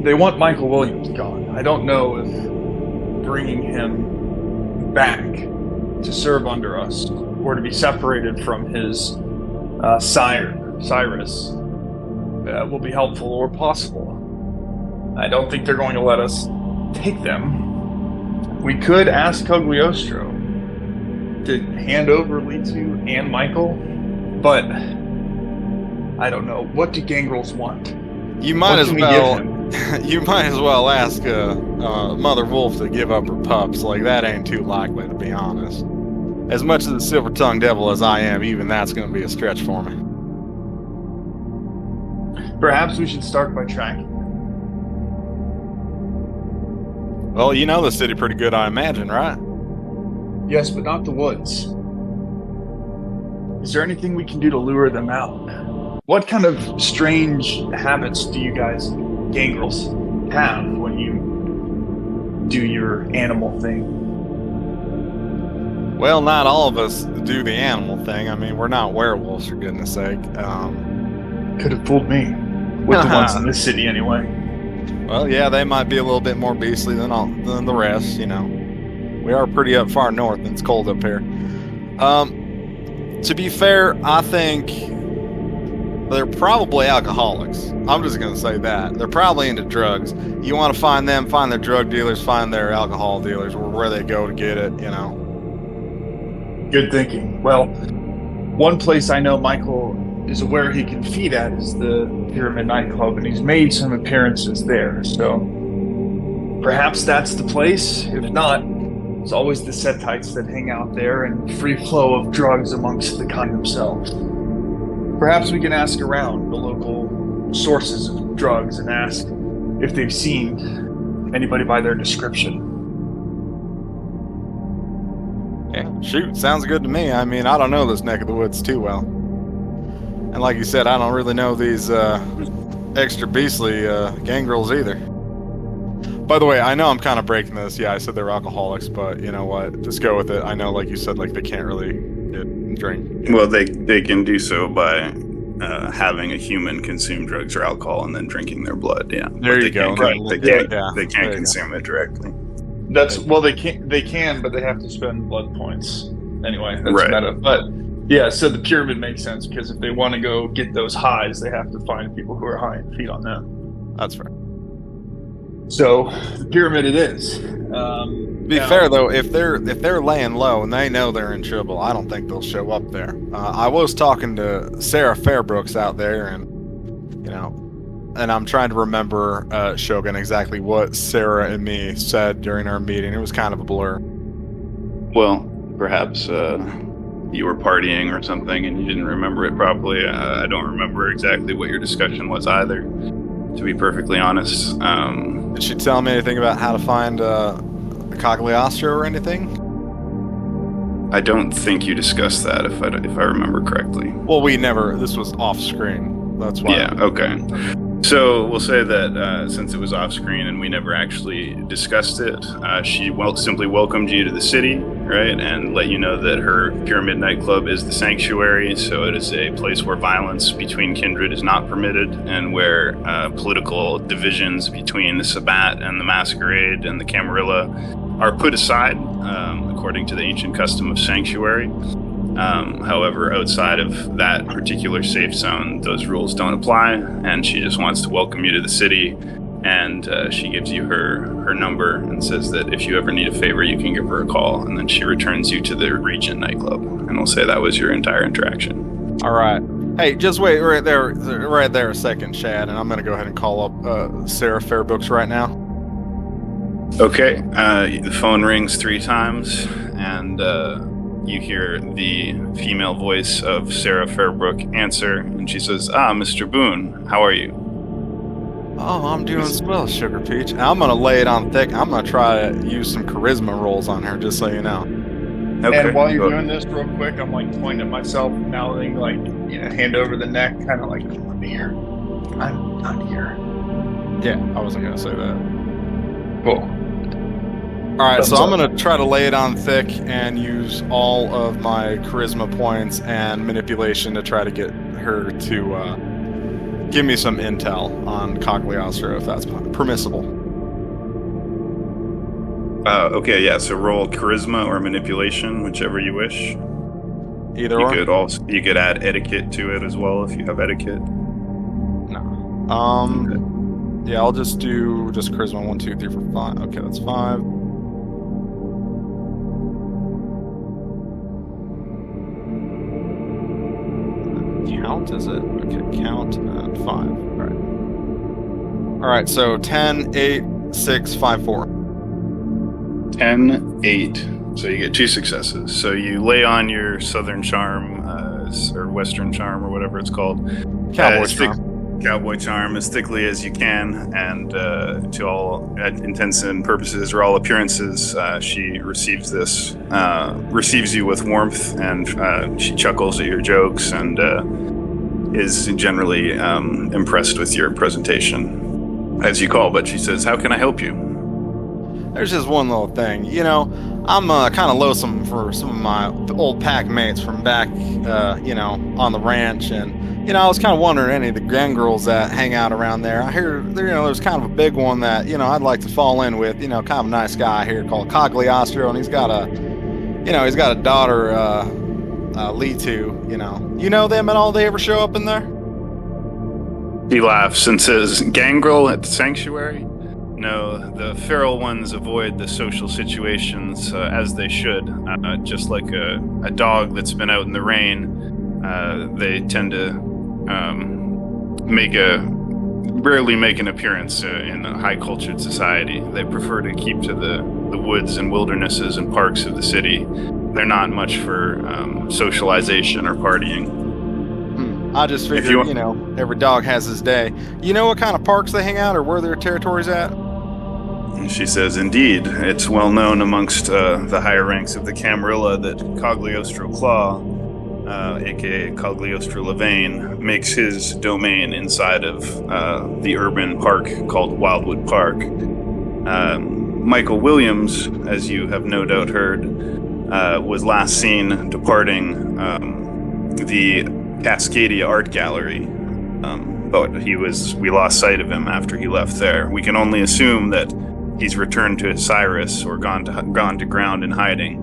They want Michael Williams gone. I don't know if bringing him back to serve under us or to be separated from his sire, Cyrus, will be helpful or possible. I don't think they're going to let us take them. We could ask Cagliostro to hand over Litu and Michael, but I don't know. What do gangrels want? You might as well ask Mother Wolf to give up her pups. Like, that ain't too likely, to be honest. As much as a silver-tongued devil as I am, even that's going to be a stretch for me. Perhaps we should start by tracking. Well, you know the city pretty good, I imagine, right? Yes, but not the woods. Is there anything we can do to lure them out? What kind of strange habits do you guys, gangrels, have when you do your animal thing? Well, not all of us do the animal thing. I mean, we're not werewolves, for goodness sake. Could have fooled me. With the ones in this city, anyway. Well, yeah, they might be a little bit more beastly than the rest, you know. We are pretty up far north, and it's cold up here. To be fair, I think they're probably alcoholics. I'm just going to say that. They're probably into drugs. You want to find them, find their drug dealers, find their alcohol dealers, or where they go to get it, you know. Good thinking. Well, one place I know Michael is aware he can feed at is the Pyramid Nightclub, and he's made some appearances there, so perhaps that's the place. If not, it's always the Setites that hang out there and free flow of drugs amongst the kind themselves. Perhaps we can ask around the local sources of drugs and ask if they've seen anybody by their description. Yeah, shoot, sounds good to me. I mean, I don't know this neck of the woods too well. And like you said, I don't really know these extra beastly gangrels either. By the way, I know I'm kind of breaking this. Yeah, I said they're alcoholics, but you know what? Just go with it. I know, like you said, like they can't really drink. Well, they can do so by having a human consume drugs or alcohol and then drinking their blood. Yeah, there you go. They can't consume it directly. They can, but they have to spend blood points anyway. That's right. Meta. But yeah, so the pyramid makes sense because if they want to go get those highs, they have to find people who are high and feed on them. That's fair. So the pyramid it is. Be fair though, if they're laying low and they know they're in trouble, I don't think they'll show up there. I was talking to Sarah Fairbrooks out there, and you know, and I'm trying to remember Shogun exactly what Sarah and me said during our meeting. It was kind of a blur. Well, perhaps you were partying or something and you didn't remember it properly. I don't remember exactly what your discussion was either, to be perfectly honest. Did she tell me anything about how to find Cagliostro or anything? I don't think you discussed that, if I remember correctly. Well, we never. This was off screen. That's why. Yeah. Okay. So we'll say that since it was off screen and we never actually discussed it, she simply welcomed you to the city, right? And let you know that her Pyramid nightclub is the sanctuary. So it is a place where violence between kindred is not permitted, and where political divisions between the Sabbat and the Masquerade and the Camarilla are put aside, according to the ancient custom of sanctuary. However, outside of that particular safe zone, those rules don't apply, and she just wants to welcome you to the city, and she gives you her number and says that if you ever need a favor, you can give her a call, and then she returns you to the Regent nightclub, and we'll say that was your entire interaction. All right. Hey, just wait right there a second, Chad, and I'm going to go ahead and call up Sarah Fairbooks right now. Okay, the phone rings 3 times, and you hear the female voice of Sarah Fairbrook answer, and she says, Mr. Boone, how are you? Oh, I'm doing swell, Sugar Peach. I'm going to lay it on thick. I'm going to try to use some charisma rolls on her, just so you know. Okay. And while you're doing this real quick, I'm like pointing at myself, mouthing like, hand over the neck, kind of like, I'm here. I'm not here. Yeah, I wasn't going to say that. Cool. All right, so I'm going to try to lay it on thick and use all of my charisma points and manipulation to try to get her to give me some intel on Cagliostro, if that's permissible. Okay, yeah, so roll charisma or manipulation, whichever you wish. Either or? You could add etiquette to it as well, if you have etiquette. No. Yeah, I'll just do charisma 1, 2, 3, 4, 5. Okay, that's 5. Count, is it? Okay, count and 5. All right, so 10, 8, 6, 5, 4. 10, 8. So you get 2 successes. So you lay on your Southern Charm, or Western Charm, or whatever it's called. Cowboy Charm. Cowboy Charm as thickly as you can, and to all intents and purposes, or all appearances, she receives you with warmth, and she chuckles at your jokes, and is generally impressed with your presentation, as you call. But she says, "How can I help you?" There's just one little thing. I'm kind of lonesome for some of my old pack mates from back, on the ranch, and I was kind of wondering any of the gangrels that hang out around there. I hear there's kind of a big one that I'd like to fall in with. Kind of a nice guy here called Cagliostro, and he's got a daughter, Litu. You know them at all? They ever show up in there? He laughs and says, "Gangrel at the sanctuary? No, the feral ones avoid the social situations as they should. Just like a dog that's been out in the rain, they tend to rarely make an appearance in a high-cultured society. They prefer to keep to the woods and wildernesses and parks of the city. They're not much for socialization or partying." I just figured, every dog has his day. You know what kind of parks they hang out, or where their territory's at? She says, "Indeed, it's well known amongst the higher ranks of the Camarilla that Cagliostro Claw, aka Cagliostro Levane, makes his domain inside of the urban park called Wildwood Park. Michael Williams, as you have no doubt heard, was last seen departing the Cascadia Art Gallery, but we lost sight of him after he left there. We can only assume that he's returned to Cyrus or gone to ground in hiding."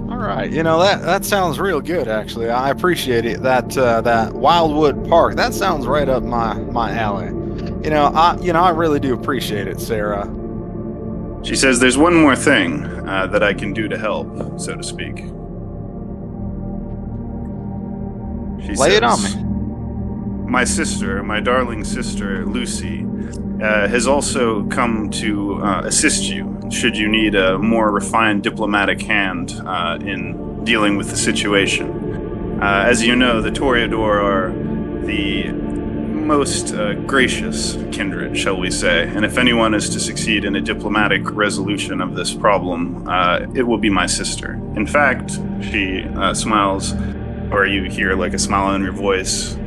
All right, that sounds real good, actually. I appreciate it. That Wildwood Park, that sounds right up my alley. I really do appreciate it, Sarah. She says, "There's one more thing that I can do to help, so to speak." Lay it on me. "My sister, my darling sister, Lucy, has also come to assist you, should you need a more refined diplomatic hand in dealing with the situation. As you know, the Toreador are the most gracious kindred, shall we say, and if anyone is to succeed in a diplomatic resolution of this problem, it will be my sister. In fact," she smiles, or you hear like a smile in your voice,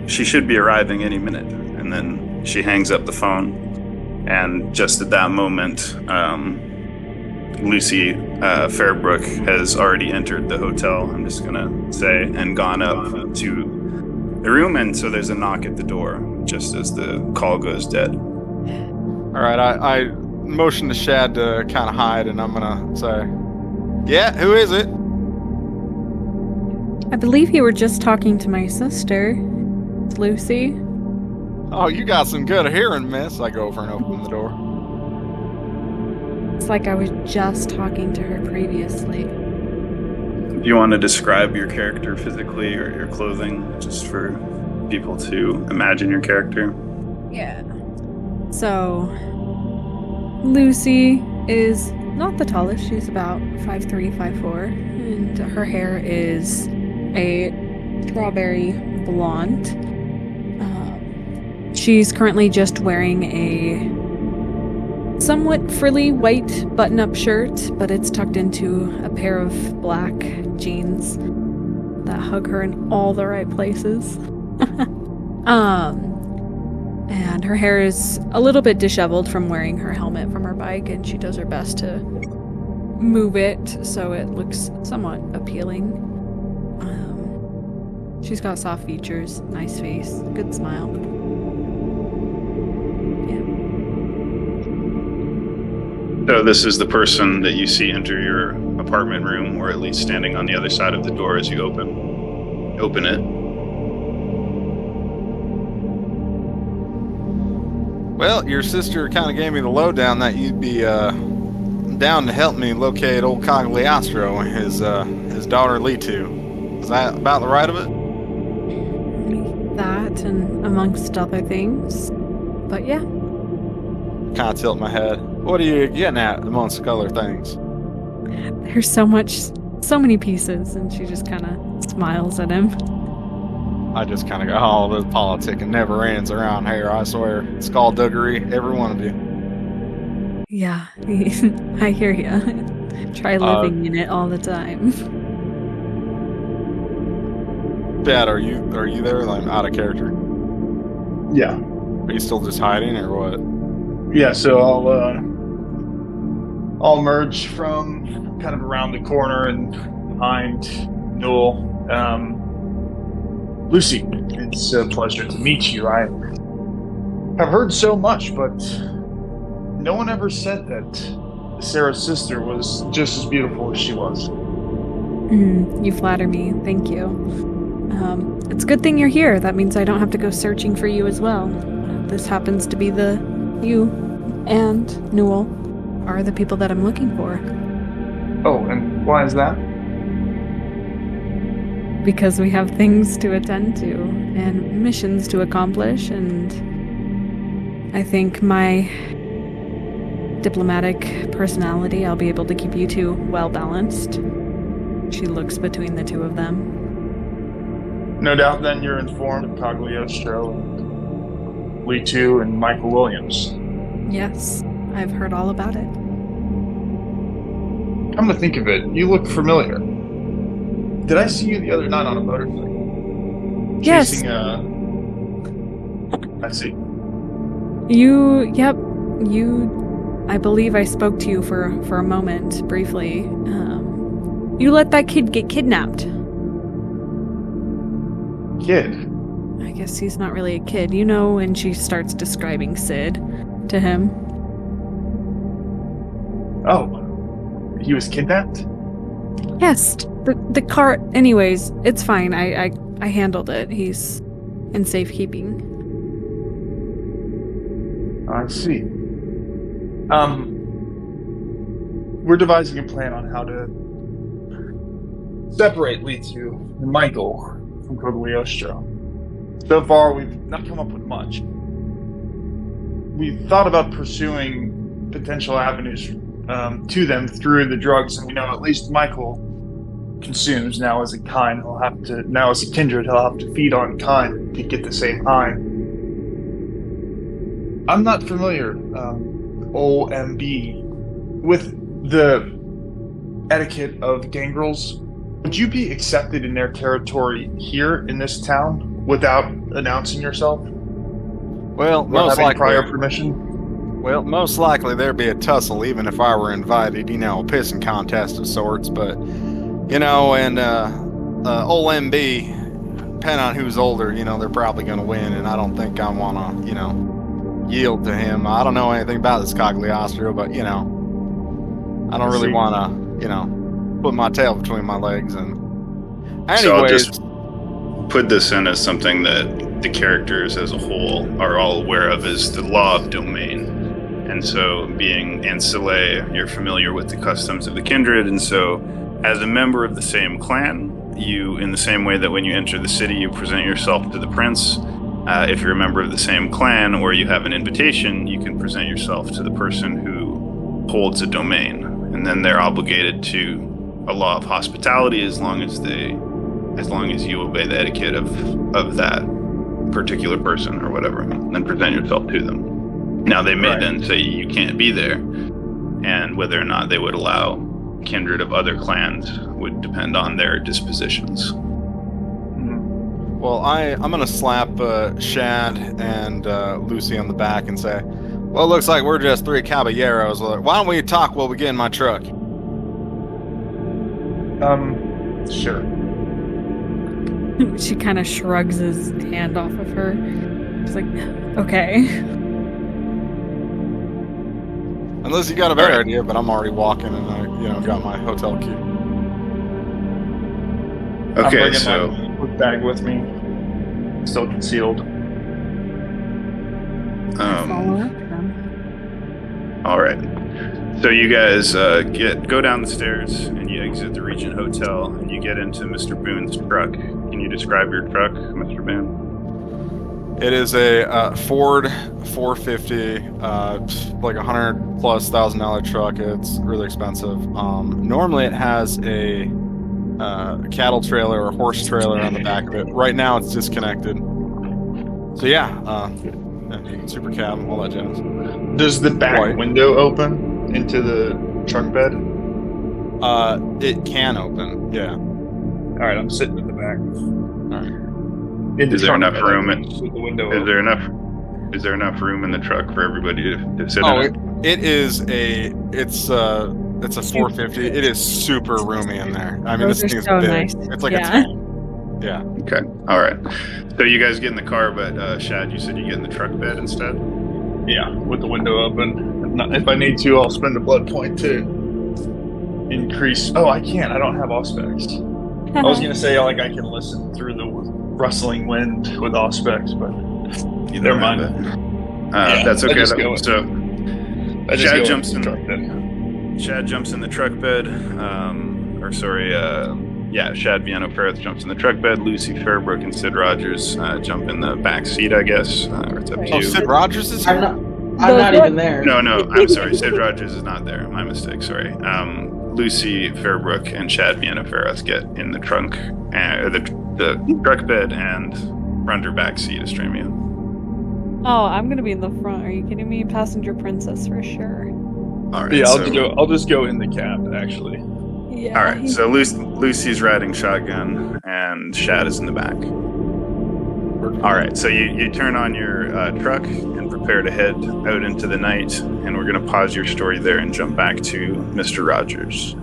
She should be arriving any minute. And then she hangs up the phone. And just at that moment, Lucy Fairbrook has already entered the hotel, I'm just going to say, and gone up to the room. And so there's a knock at the door just as the call goes dead. All right, I motion to Shad to kind of hide, and I'm going to say, yeah, who is it? I believe you were just talking to my sister, Lucy. Oh, you got some good hearing, miss. I go over and open the door. It's like I was just talking to her previously. Do you want to describe your character physically or your clothing, just for people to imagine your character? Yeah. So, Lucy is not the tallest. She's about 5'3", 5'4", and her hair is a strawberry blonde. She's currently just wearing a somewhat frilly white button-up shirt, but it's tucked into a pair of black jeans that hug her in all the right places. And her hair is a little bit disheveled from wearing her helmet from her bike, and she does her best to move it so it looks somewhat appealing. She's got soft features, nice face, good smile. So this is the person that you see enter your apartment room, or at least standing on the other side of the door as you open it. Well, your sister kind of gave me the lowdown that you'd be down to help me locate old Cagliostro and his daughter Litu. Is that about the right of it? That and amongst other things. But yeah. Kind of tilt my head. What are you getting at amongst other things? There's so many pieces, and she just kind of smiles at him. I just kind of go, oh, the politicking never ends around here, I swear. Skullduggery, every one of you. Yeah, I hear ya. Try living in it all the time. Dad, are you there? I'm out of character. Yeah. Are you still just hiding, or what? Yeah, so I'll emerge from kind of around the corner and behind Newell. Lucy, it's a pleasure to meet you. I have heard so much, but no one ever said that Sarah's sister was just as beautiful as she was. You flatter me. Thank you. It's a good thing you're here. That means I don't have to go searching for you as well. This happens to be you and Newell are the people that I'm looking for. Oh, and why is that? Because we have things to attend to and missions to accomplish, and I think my diplomatic personality, I'll be able to keep you two well balanced. She looks between the two of them. No doubt then you're informed of Cagliostro and Litu and Michael Williams. Yes, I've heard all about it. Come to think of it, you look familiar. Did I see you the other night on a motorcycle? Yes. Chasing I see. I believe I spoke to you for a moment, briefly. You let that kid get kidnapped. Kid? I guess he's not really a kid, and she starts describing Sid to him. Oh, he was kidnapped? Yes, the car. Anyways, it's fine. I handled it. He's in safekeeping. I see. We're devising a plan on how to separate Litu and Michael from Cagliostro. So far, we've not come up with much. We've thought about pursuing potential avenues to them through the drugs, and we know at least Michael consumes. Now as a kindred, he'll have to feed on kind to get the same high. I'm not familiar, OMB, with the etiquette of gangrels. Would you be accepted in their territory here in this town, without announcing yourself? Well, Or most having likely. prior permission? Well, most likely there'd be a tussle, even if I were invited. A pissing contest of sorts. But and old MB, depending on who's older, they're probably going to win, and I don't think I want to, yield to him. I don't know anything about this Cagliostro, but I don't really want to, put my tail between my legs. And anyways, So I'll just put this in as something that the characters as a whole are all aware of, is the law of domain. And so, being Ancillé, you're familiar with the customs of the kindred, and so as a member of the same clan, you, in the same way that when you enter the city, you present yourself to the prince. If you're a member of the same clan or you have an invitation, you can present yourself to the person who holds a domain, and then they're obligated to a law of hospitality as long as you obey the etiquette of that particular person or whatever, and then present yourself to them. Now they may then say you can't be there, and whether or not they would allow kindred of other clans would depend on their dispositions. well, I'm going to slap Shad and Lucy on the back and say, well, it looks like we're just three caballeros. Why don't we talk while we get in my truck? Sure. She kind of shrugs his hand off of her. She's like, okay. Unless you got a better idea, but I'm already walking and I, got my hotel key. I'm Okay, bringing so my book bag with me, still concealed. Follow up then. all right. So you guys go down the stairs and you exit the Regent Hotel and you get into Mr. Boone's truck. Can you describe your truck, Mr. Boone? It is a Ford 450, like $100,000+ truck. It's really expensive. Normally it has a cattle trailer or horse trailer on the back of it. Right now it's disconnected. So yeah, super cab, all that jazz. Does the back White. window open into the truck bed? It can open, yeah. All right, I'm sitting in the back. All right. In the Is there trunk enough bed, room with the window Is open. there enough room in the truck for everybody to sit Oh, in? it's a 450. It is super roomy in there. I mean, Those this are thing is so big. nice. It's like Yeah. a tank. Yeah. Okay, all right. So you guys get in the car, but Shad, you said you get in the truck bed instead? Yeah, with the window open. If I need to, I'll spend a blood point to increase. Oh, I can't. I don't have auspex. I was gonna say I can listen through the rustling wind with auspex, but You never don't mind. have it. Yeah, That's I okay. just go- So I just Shad go jumps the in. truck bed. Shad jumps in the truck bed. Shad Viano Ferris jumps in the truck bed. Lucy Fairbrook and Sid Rogers jump in the back seat, I guess. Or it's up to Oh, you. Sid Rogers is I'm here? not even there. No, I'm sorry. Sid Rogers is not there. My mistake. Sorry. Lucy Fairbrook and Shad Viano Ferris get in the trunk, or the truck bed, and run her back seat, Estremia. Oh, I'm gonna be in the front. Are you kidding me? Passenger princess for sure. All right. Yeah, so, I'll just go in the cab actually. Yeah. all right. So Lucy's riding shotgun, and Shad is in the back. All right. So you turn on your truck and prepare to head out into the night, and we're going to pause your story there and jump back to Mr. Rogers.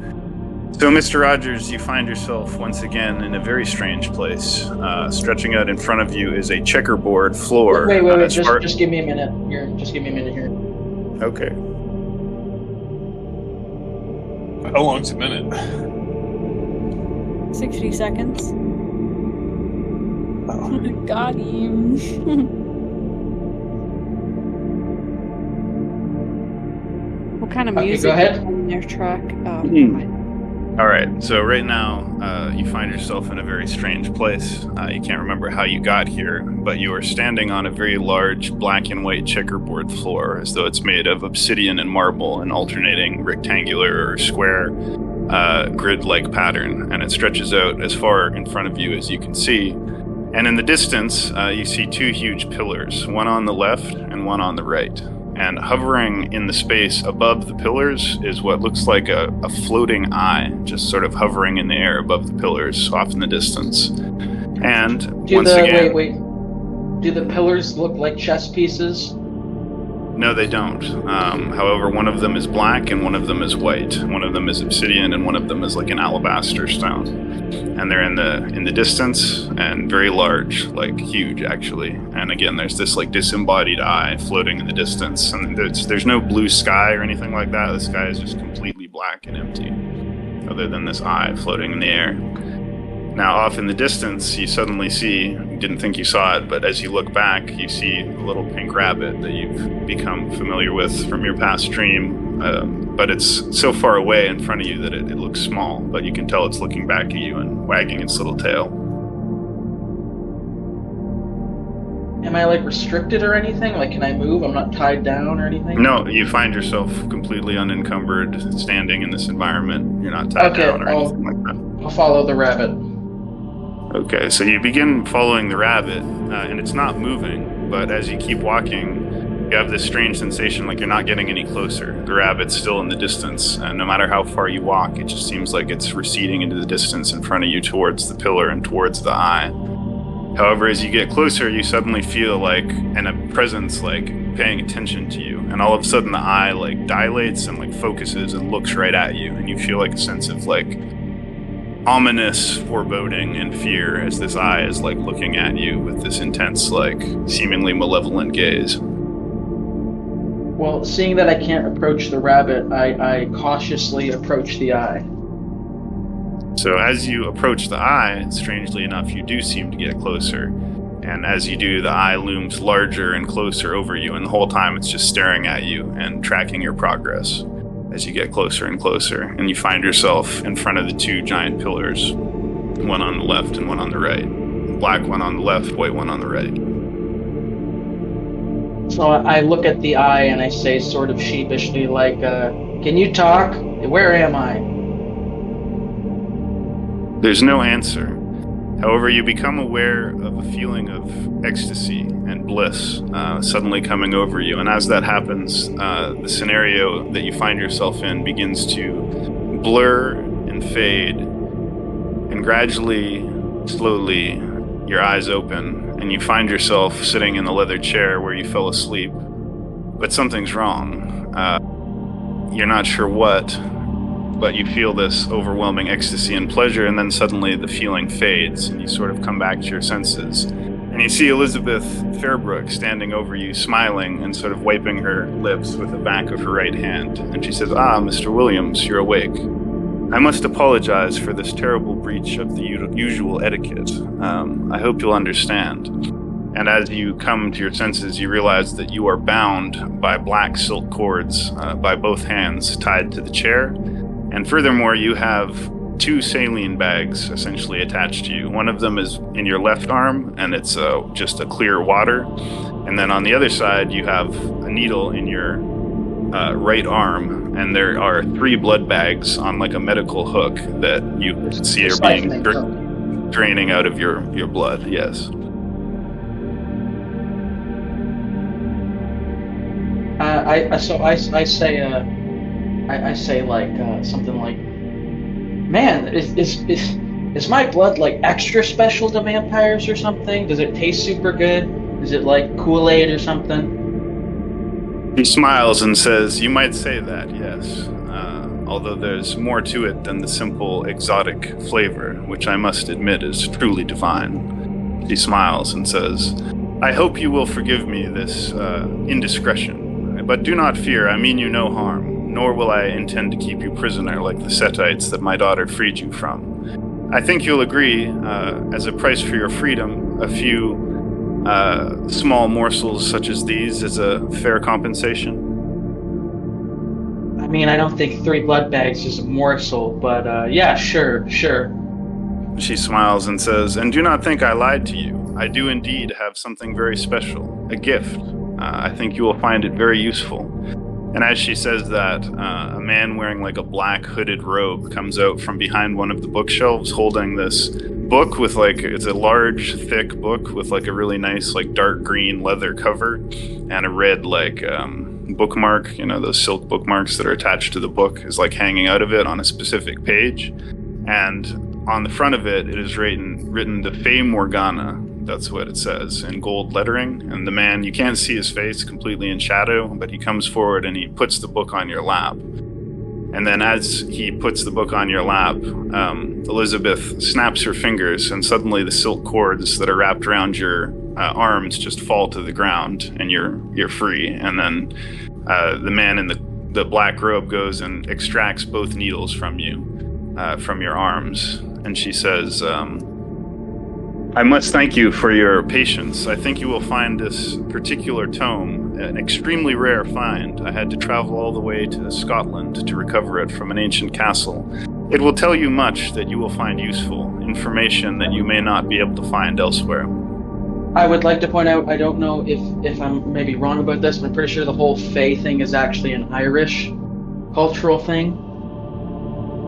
So, Mr. Rogers, you find yourself once again in a very strange place. Stretching out in front of you is a checkerboard floor. Wait. as far- Just give me a minute here. Just give me a minute here. Okay. How long's a minute? 60 seconds. Oh. Got you. What kind of Okay, music go ahead. is in their truck? Oh, Hmm. never mind. All right. So right now, you find yourself in a very strange place. You can't remember how you got here, but you are standing on a very large black and white checkerboard floor, as though it's made of obsidian and marble, an alternating rectangular or square grid-like pattern, and it stretches out as far in front of you as you can see. And in the distance, you see two huge pillars, one on the left and one on the right. And hovering in the space above the pillars is what looks like a floating eye, just sort of hovering in the air above the pillars, off in the distance. And Do once again, wait. Do the pillars look like chess pieces? no, they don't. However, one of them is black and one of them is white. One of them is obsidian and one of them is like an alabaster stone. And they're in the distance and very large, like huge actually. And again, there's this like disembodied eye floating in the distance, and there's no blue sky or anything like that. The sky is just completely black and empty, other than this eye floating in the air. Now, off in the distance, you suddenly see, you didn't think you saw it, but as you look back, you see a little pink rabbit that you've become familiar with from your past dream. But it's so far away in front of you that it looks small, but you can tell it's looking back at you and wagging its little tail. Am I like restricted or anything? Like, can I move? I'm not tied down or anything? No, you find yourself completely unencumbered, standing in this environment. You're not tied down or anything like that. I'll follow the rabbit. Okay, so you begin following the rabbit, and it's not moving, but as you keep walking, you have this strange sensation like you're not getting any closer. The rabbit's still in the distance, and no matter how far you walk, it just seems like it's receding into the distance in front of you towards the pillar and towards the eye. However, as you get closer, you suddenly feel like a presence like paying attention to you, and all of a sudden the eye like dilates and like focuses and looks right at you, and you feel like a sense of like ominous foreboding and fear as this eye is like looking at you with this intense, like seemingly malevolent gaze. Well, seeing that I can't approach the rabbit, I cautiously approach the eye. So as you approach the eye, strangely enough, you do seem to get closer. And as you do, the eye looms larger and closer over you, and the whole time it's just staring at you and tracking your progress as you get closer and closer, and you find yourself in front of the two giant pillars, one on the left and one on the right. Black one on the left, white one on the right. So I look at the eye and I say sort of sheepishly, like, can you talk? Where am I? There's no answer. However, you become aware of a feeling of ecstasy and bliss suddenly coming over you. And as that happens, the scenario that you find yourself in begins to blur and fade. And gradually, slowly, your eyes open and you find yourself sitting in the leather chair where you fell asleep. But something's wrong. You're not sure what, but you feel this overwhelming ecstasy and pleasure, and then suddenly the feeling fades, and you sort of come back to your senses. And you see Elizabeth Fairbrook standing over you, smiling and sort of wiping her lips with the back of her right hand. And she says, "Ah, Mr. Williams, you're awake. I must apologize for this terrible breach of the usual etiquette. I hope you'll understand." And as you come to your senses, you realize that you are bound by black silk cords by both hands tied to the chair. And furthermore, you have two saline bags essentially attached to you. One of them is in your left arm, and it's just a clear water. And then on the other side, you have a needle in your right arm, and there are 3 blood bags on like a medical hook that you can see are being draining out of your blood. Yes. I say like something like, "Man, is my blood like extra special to vampires or something? Does it taste super good? Is it like Kool-Aid or something?" He smiles and says, "You might say that, yes. Although there's more to it than the simple exotic flavor, which I must admit is truly divine." He smiles and says, "I hope you will forgive me this indiscretion. But do not fear, I mean you no harm, nor will I intend to keep you prisoner like the Setites that my daughter freed you from. I think you'll agree, as a price for your freedom, a few small morsels such as these is a fair compensation." I mean, I don't think 3 blood bags is a morsel, but yeah, sure. She smiles and says, "And do not think I lied to you. I do indeed have something very special, a gift. I think you will find it very useful." And as she says that, a man wearing like a black hooded robe comes out from behind one of the bookshelves holding this book with like, it's a large, thick book with like a really nice like dark green leather cover and a red like bookmark, you know, those silk bookmarks that are attached to the book is like hanging out of it on a specific page. And on the front of it, it is written the Fey Morgana. That's what it says in gold lettering. And the man, you can't see his face, completely in shadow, but he comes forward and he puts the book on your lap. And then as he puts the book on your lap, Elizabeth snaps her fingers, and suddenly the silk cords that are wrapped around your arms just fall to the ground, and you're free. And then the man in the black robe goes and extracts both needles from you, from your arms. And she says, I must thank you for your patience. I think you will find this particular tome an extremely rare find. I had to travel all the way to Scotland to recover it from an ancient castle. It will tell you much that you will find useful, information that you may not be able to find elsewhere. I would like to point out, I don't know if I'm maybe wrong about this, but I'm pretty sure the whole Fae thing is actually an Irish cultural thing.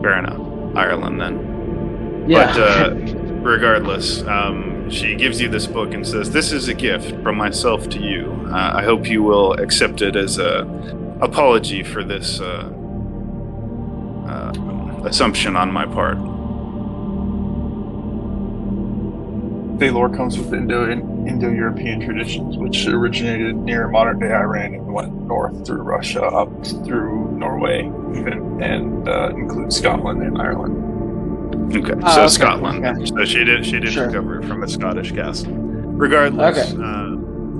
Fair enough. Ireland, then. Yeah. But, regardless, she gives you this book and says, "This is a gift from myself to you. I hope you will accept it as a apology for this assumption on my part." Thalor comes with Indo-European traditions, which originated near modern-day Iran and went north through Russia, up through Norway, even, and includes Scotland and Ireland. Okay, so okay, Scotland. okay. So she did Sure. recover it from a Scottish castle. Regardless, Okay.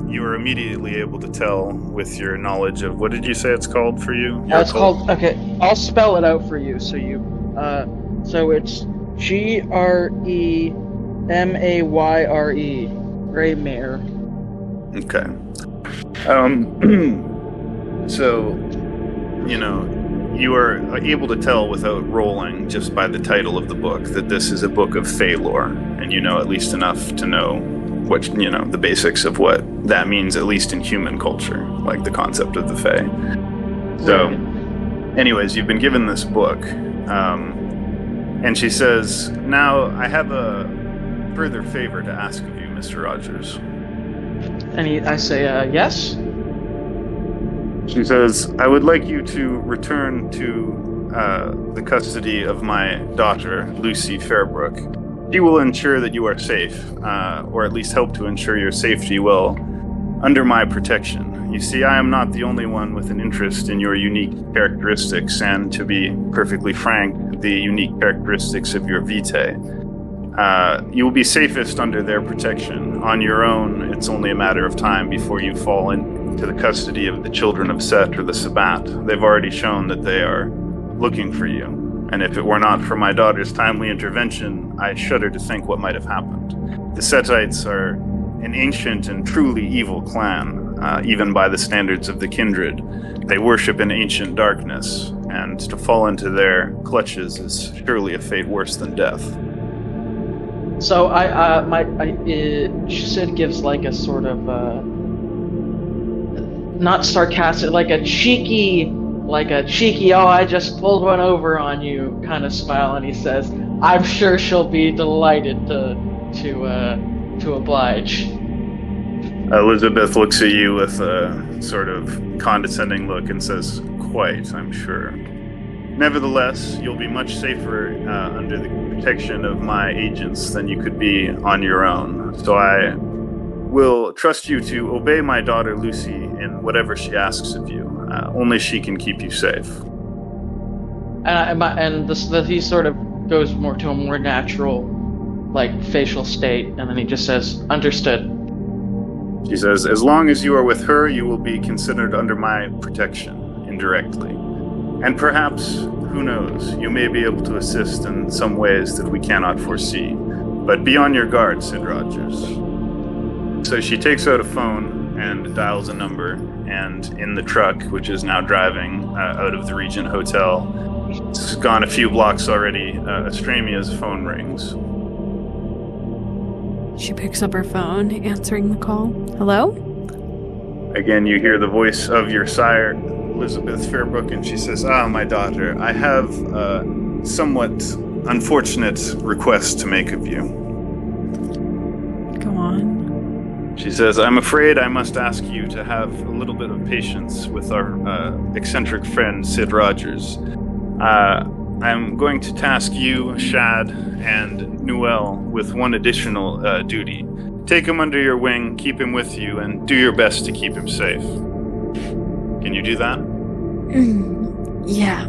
You were immediately able to tell with your knowledge of, what did you say it's called for you? It's called, okay, I'll spell it out for you, so so it's Greymayre, Greymare. Okay. So, you are able to tell without rolling, just by the title of the book, that this is a book of Fey lore, and you know at least enough to know what, the basics of what that means, at least in human culture, like the concept of the Fey. So, anyways, you've been given this book, and she says, "Now, I have a further favor to ask of you, Mr. Rogers." And I say, yes? She says, "I would like you to return to the custody of my daughter, Lucy Fairbrook. She will ensure that you are safe, or at least help to ensure your safety well under my protection. You see, I am not the only one with an interest in your unique characteristics, and to be perfectly frank, the unique characteristics of your vitae. You will be safest under their protection. On your own, it's only a matter of time before you fall into the custody of the children of Set or the Sabbat. They've already shown that they are looking for you. And if it were not for my daughter's timely intervention, I shudder to think what might have happened. The Setites are an ancient and truly evil clan, even by the standards of the kindred. They worship in ancient darkness, and to fall into their clutches is surely a fate worse than death." So Sid gives like a sort of, not sarcastic, like a cheeky, oh, I just pulled one over on you kind of smile, and he says, "I'm sure she'll be delighted to oblige." Elizabeth looks at you with a sort of condescending look and says, "Quite, I'm sure. Nevertheless, you'll be much safer under the protection of my agents than you could be on your own. So I will trust you to obey my daughter Lucy in whatever she asks of you. Only she can keep you safe." He sort of goes more to a more natural, facial state, and then he just says, "Understood." She says, "As long as you are with her, you will be considered under my protection, indirectly. And perhaps, who knows, you may be able to assist in some ways that we cannot foresee. But be on your guard, Sid Rogers." So she takes out a phone and dials a number, and in the truck, which is now driving out of the Regent Hotel, it's gone a few blocks already, Estramia's phone rings. She picks up her phone, answering the call. Hello? Again, you hear the voice of your sire, Elizabeth Fairbrook, and she says, "My daughter, I have a somewhat unfortunate request to make of you." Go on. She says, "I'm afraid I must ask you to have a little bit of patience with our eccentric friend, Sid Rogers. I'm going to task you, Shad, and Noel with one additional duty. Take him under your wing, keep him with you, and do your best to keep him safe. Can you do that? Yeah.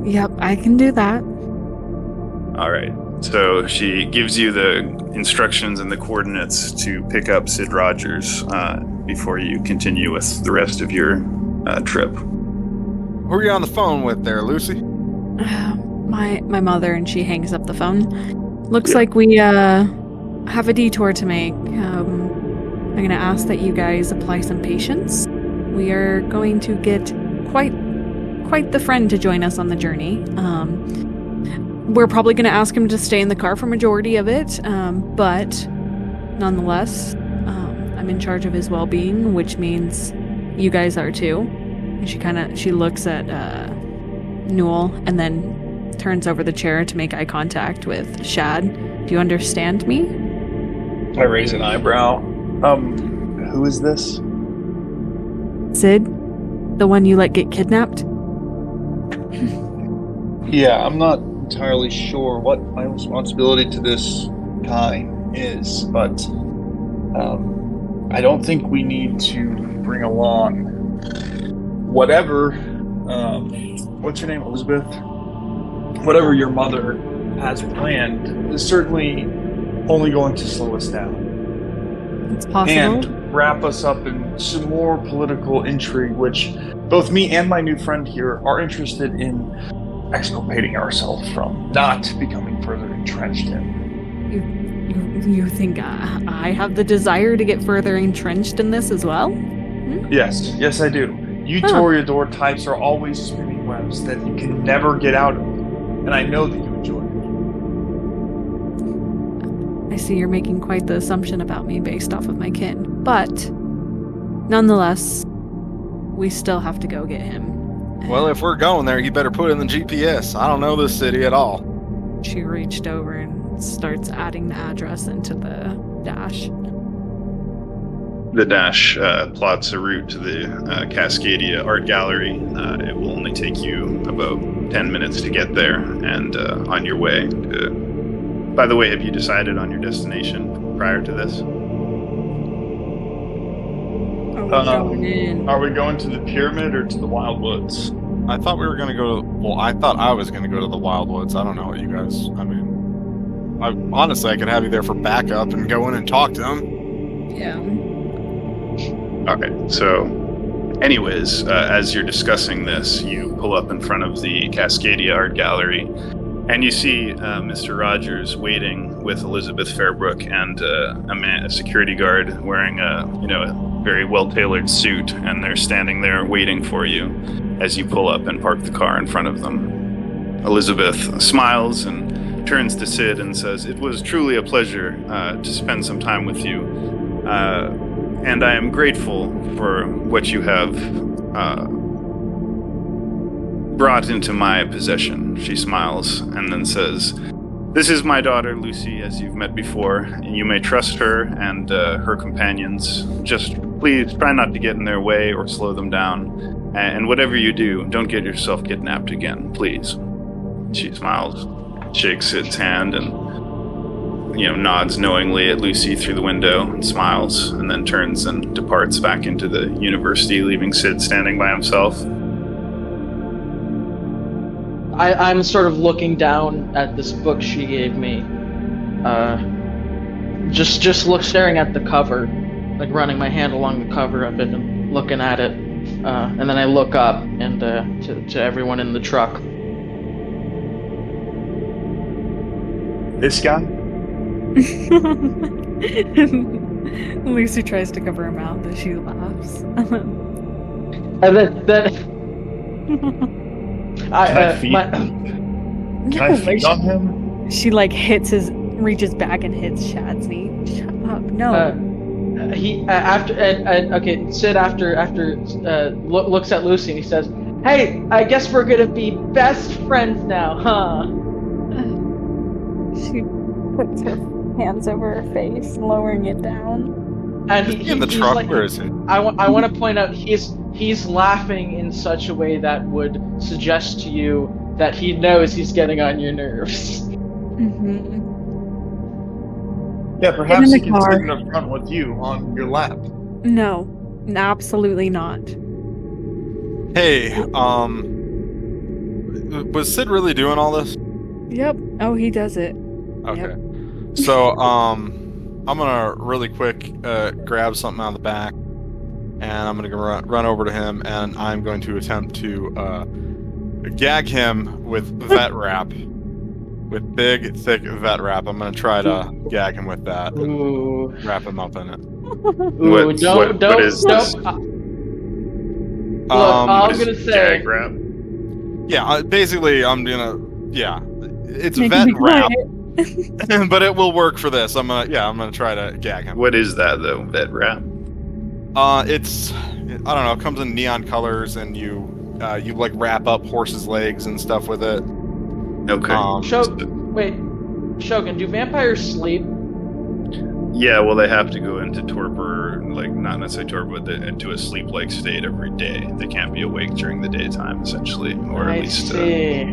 Yep, I can do that. All right. So she gives you the instructions and the coordinates to pick up Sid Rogers before you continue with the rest of your trip. Who are you on the phone with there, Lucy? My mother, and she hangs up the phone. Looks like we have a detour to make. I'm going to ask that you guys apply some patience. We are going to get quite the friend to join us on the journey. We're probably going to ask him to stay in the car for majority of it, but nonetheless, I'm in charge of his well-being, which means you guys are too. And she looks at Newell and then turns over the chair to make eye contact with Shad. Do you understand me? I raise an eyebrow. Who is this? Sid? The one you let get kidnapped? Yeah, I'm not entirely sure what my responsibility to this guy is, but I don't think we need to bring along whatever, what's your name, Elizabeth? Whatever your mother has planned is certainly only going to slow us down. It's possible. And wrap us up in some more political intrigue, which both me and my new friend here are interested in exculpating ourselves from, not becoming further entrenched in. You think I have the desire to get further entrenched in this as well? Yes, I do. You Toreador types are always spinning webs that you can never get out of, and I know that you enjoy it. I see you're making quite the assumption about me based off of my kin, but nonetheless, we still have to go get him. Well, if we're going there, you better put in the GPS. I don't know this city at all. She reached over and starts adding the address into the dash. The dash plots a route to the Cascadia Art Gallery. It will only take you about 10 minutes to get there, and on your way. By the way, have you decided on your destination prior to this? Are we going to the pyramid or to the Wild Woods? I thought we were going to go to... Well, I thought I was going to go to the Wild Woods. I don't know what you guys... I mean... honestly, I could have you there for backup and go in and talk to them. Yeah. Okay, so... Anyways, as you're discussing this, you pull up in front of the Cascadia Art Gallery, and you see Mr. Rogers waiting with Elizabeth Fairbrook and a security guard wearing a very well-tailored suit, and they're standing there waiting for you as you pull up and park the car in front of them. Elizabeth smiles and turns to Sid and says, "It was truly a pleasure to spend some time with you, and I am grateful for what you have brought into my possession." She smiles and then says, "This is my daughter, Lucy, as you've met before. You may trust her and her companions. Just please try not to get in their way or slow them down. And whatever you do, don't get yourself kidnapped again, please." She smiles, shakes Sid's hand, and nods knowingly at Lucy through the window and smiles, and then turns and departs back into the university, leaving Sid standing by himself. I'm sort of looking down at this book she gave me. Just staring at the cover, like running my hand along the cover of it and looking at it. And then I look up and to everyone in the truck. This guy? Lucy tries to cover her mouth, but she laughs. And then Can I feed on him? She reaches back and hits Shad's knee. Shut up! No. Sid looks at Lucy and he says, "Hey, I guess we're gonna be best friends now, huh?" She puts her hands over her face, lowering it down. And he in the truck? Where is he? I want to point out he's laughing in such a way that would suggest to you that he knows he's getting on your nerves. Mm-hmm. Yeah, perhaps in he the can car. sit in the front with you on your lap. No, absolutely not. Hey, was Sid really doing all this? Yep. Oh, he does it. Okay. So, I'm gonna really quick grab something out of the back, and I'm gonna go run over to him, and I'm going to attempt to gag him with vet wrap, with big, thick vet wrap. I'm gonna try to gag him with that and Ooh. wrap him up in it. Ooh, What don't, is this? Look, Um, I'm What is gonna say. gag wrap? Yeah, basically, I'm gonna it's Make vet him be wrap, quiet. but it will work for this. I'm gonna try to gag him. What is that though? Vet wrap? It's I don't know. It comes in neon colors, and you like wrap up horses' legs and stuff with it. Okay. Wait, Shogun, do vampires sleep? Yeah, well, they have to go into torpor, like not necessarily torpor, but into a sleep-like state every day. They can't be awake during the daytime, essentially, or at I least. see.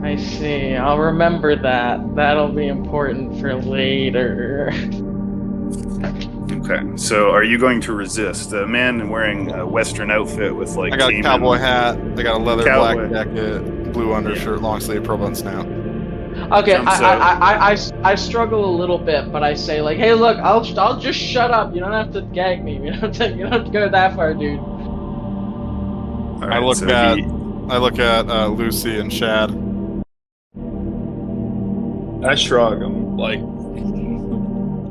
I see. I'll remember that. That'll be important for later. Okay, so are you going to resist? A man wearing a Western outfit with like. I got a team cowboy and- hat. I got a leather Cowboy. black jacket, blue undershirt, long sleeve, purple and snout. Okay, Jumps I struggle a little bit, but I say like, hey, look, I'll just shut up. You don't have to gag me. You don't have to go that far, dude. All right, I look so at he- Lucy and Shad. I shrug. I'm like,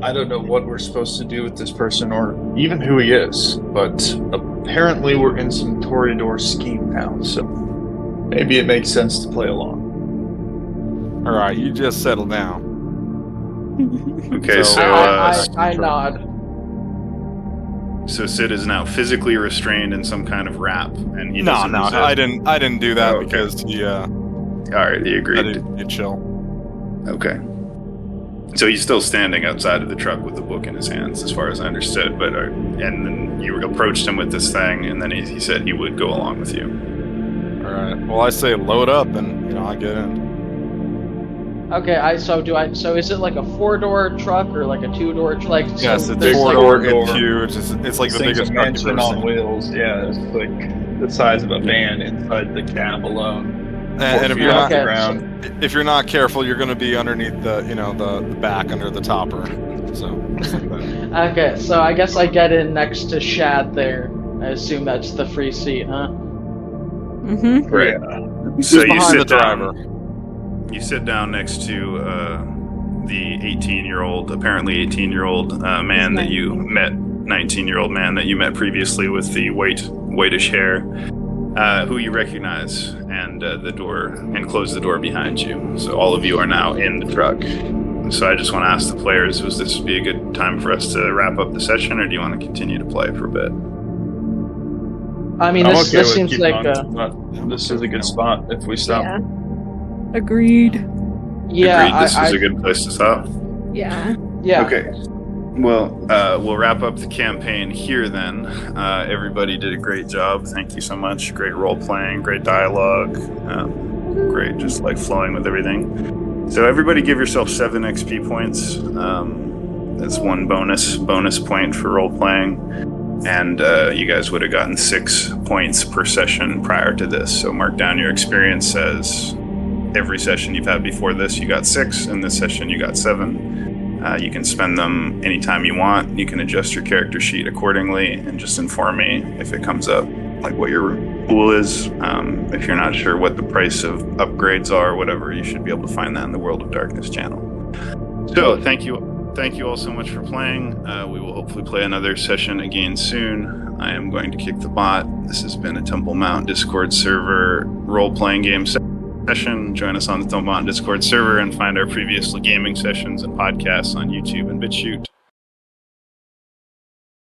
I don't know what we're supposed to do with this person or even who he is, but apparently we're in some Toreador scheme now, so maybe it makes sense to play along. All right, you just settle down. Okay, So, I nod. so Sid is now physically restrained in some kind of wrap, and he No, doesn't resist. I didn't do that Oh, okay. because he All right, he I agreed. didn't chill. Okay. So he's still standing outside of the truck with the book in his hands, as far as I understood. But and then you approached him with this thing, and then he said he would go along with you. All right. Well, I say load up, and I get in. Okay, so is it like a 4-door truck or like a 2-door truck? Like, Yes, so it's there's, like, 4-door. door. It's huge. It's like This the thing's biggest a truck you've mansion ever on seen. wheels. Yeah, it's like the size of a van inside the cab alone. And if 4 you're feet off not the Okay. ground. if you're not careful, you're going to be underneath the back under the topper. So. Okay, so I guess I get in next to Shad there. I assume that's the free seat, huh? Mm-hmm. Right. Yeah. So you behind sit the down. driver. You sit down next to the 18-year-old, apparently 18-year-old man that you met, 19-year-old man that you met previously with the whitish hair, who you recognize, and close the door behind you. So all of you are now in the truck. So I just want to ask the players, would this be a good time for us to wrap up the session, or do you want to continue to play for a bit? I mean, I'm this okay with seems keeping like on. This is a good spot if we stop. Yeah. Agreed. yeah, Agreed, this is a good place to stop. Yeah. yeah. Okay. Well, we'll wrap up the campaign here then. Everybody did a great job. Thank you so much. Great role playing, great dialogue, great just like flowing with everything. So everybody give yourself 7 XP points. That's 1 bonus point for role playing. And you guys would have gotten 6 points per session prior to this. So mark down your experience says every session you've had before this, you got 6. In this session, you got 7. You can spend them anytime you want. You can adjust your character sheet accordingly and just inform me if it comes up, like what your pool is. If you're not sure what the price of upgrades are or whatever, you should be able to find that in the World of Darkness channel. So thank you all so much for playing. We will hopefully play another session again soon. I am going to kick the bot. This has been a Temple Mount Discord server role-playing game session. Join us on the Temple Mount Discord server and find our previous gaming sessions and podcasts on YouTube and BitChute.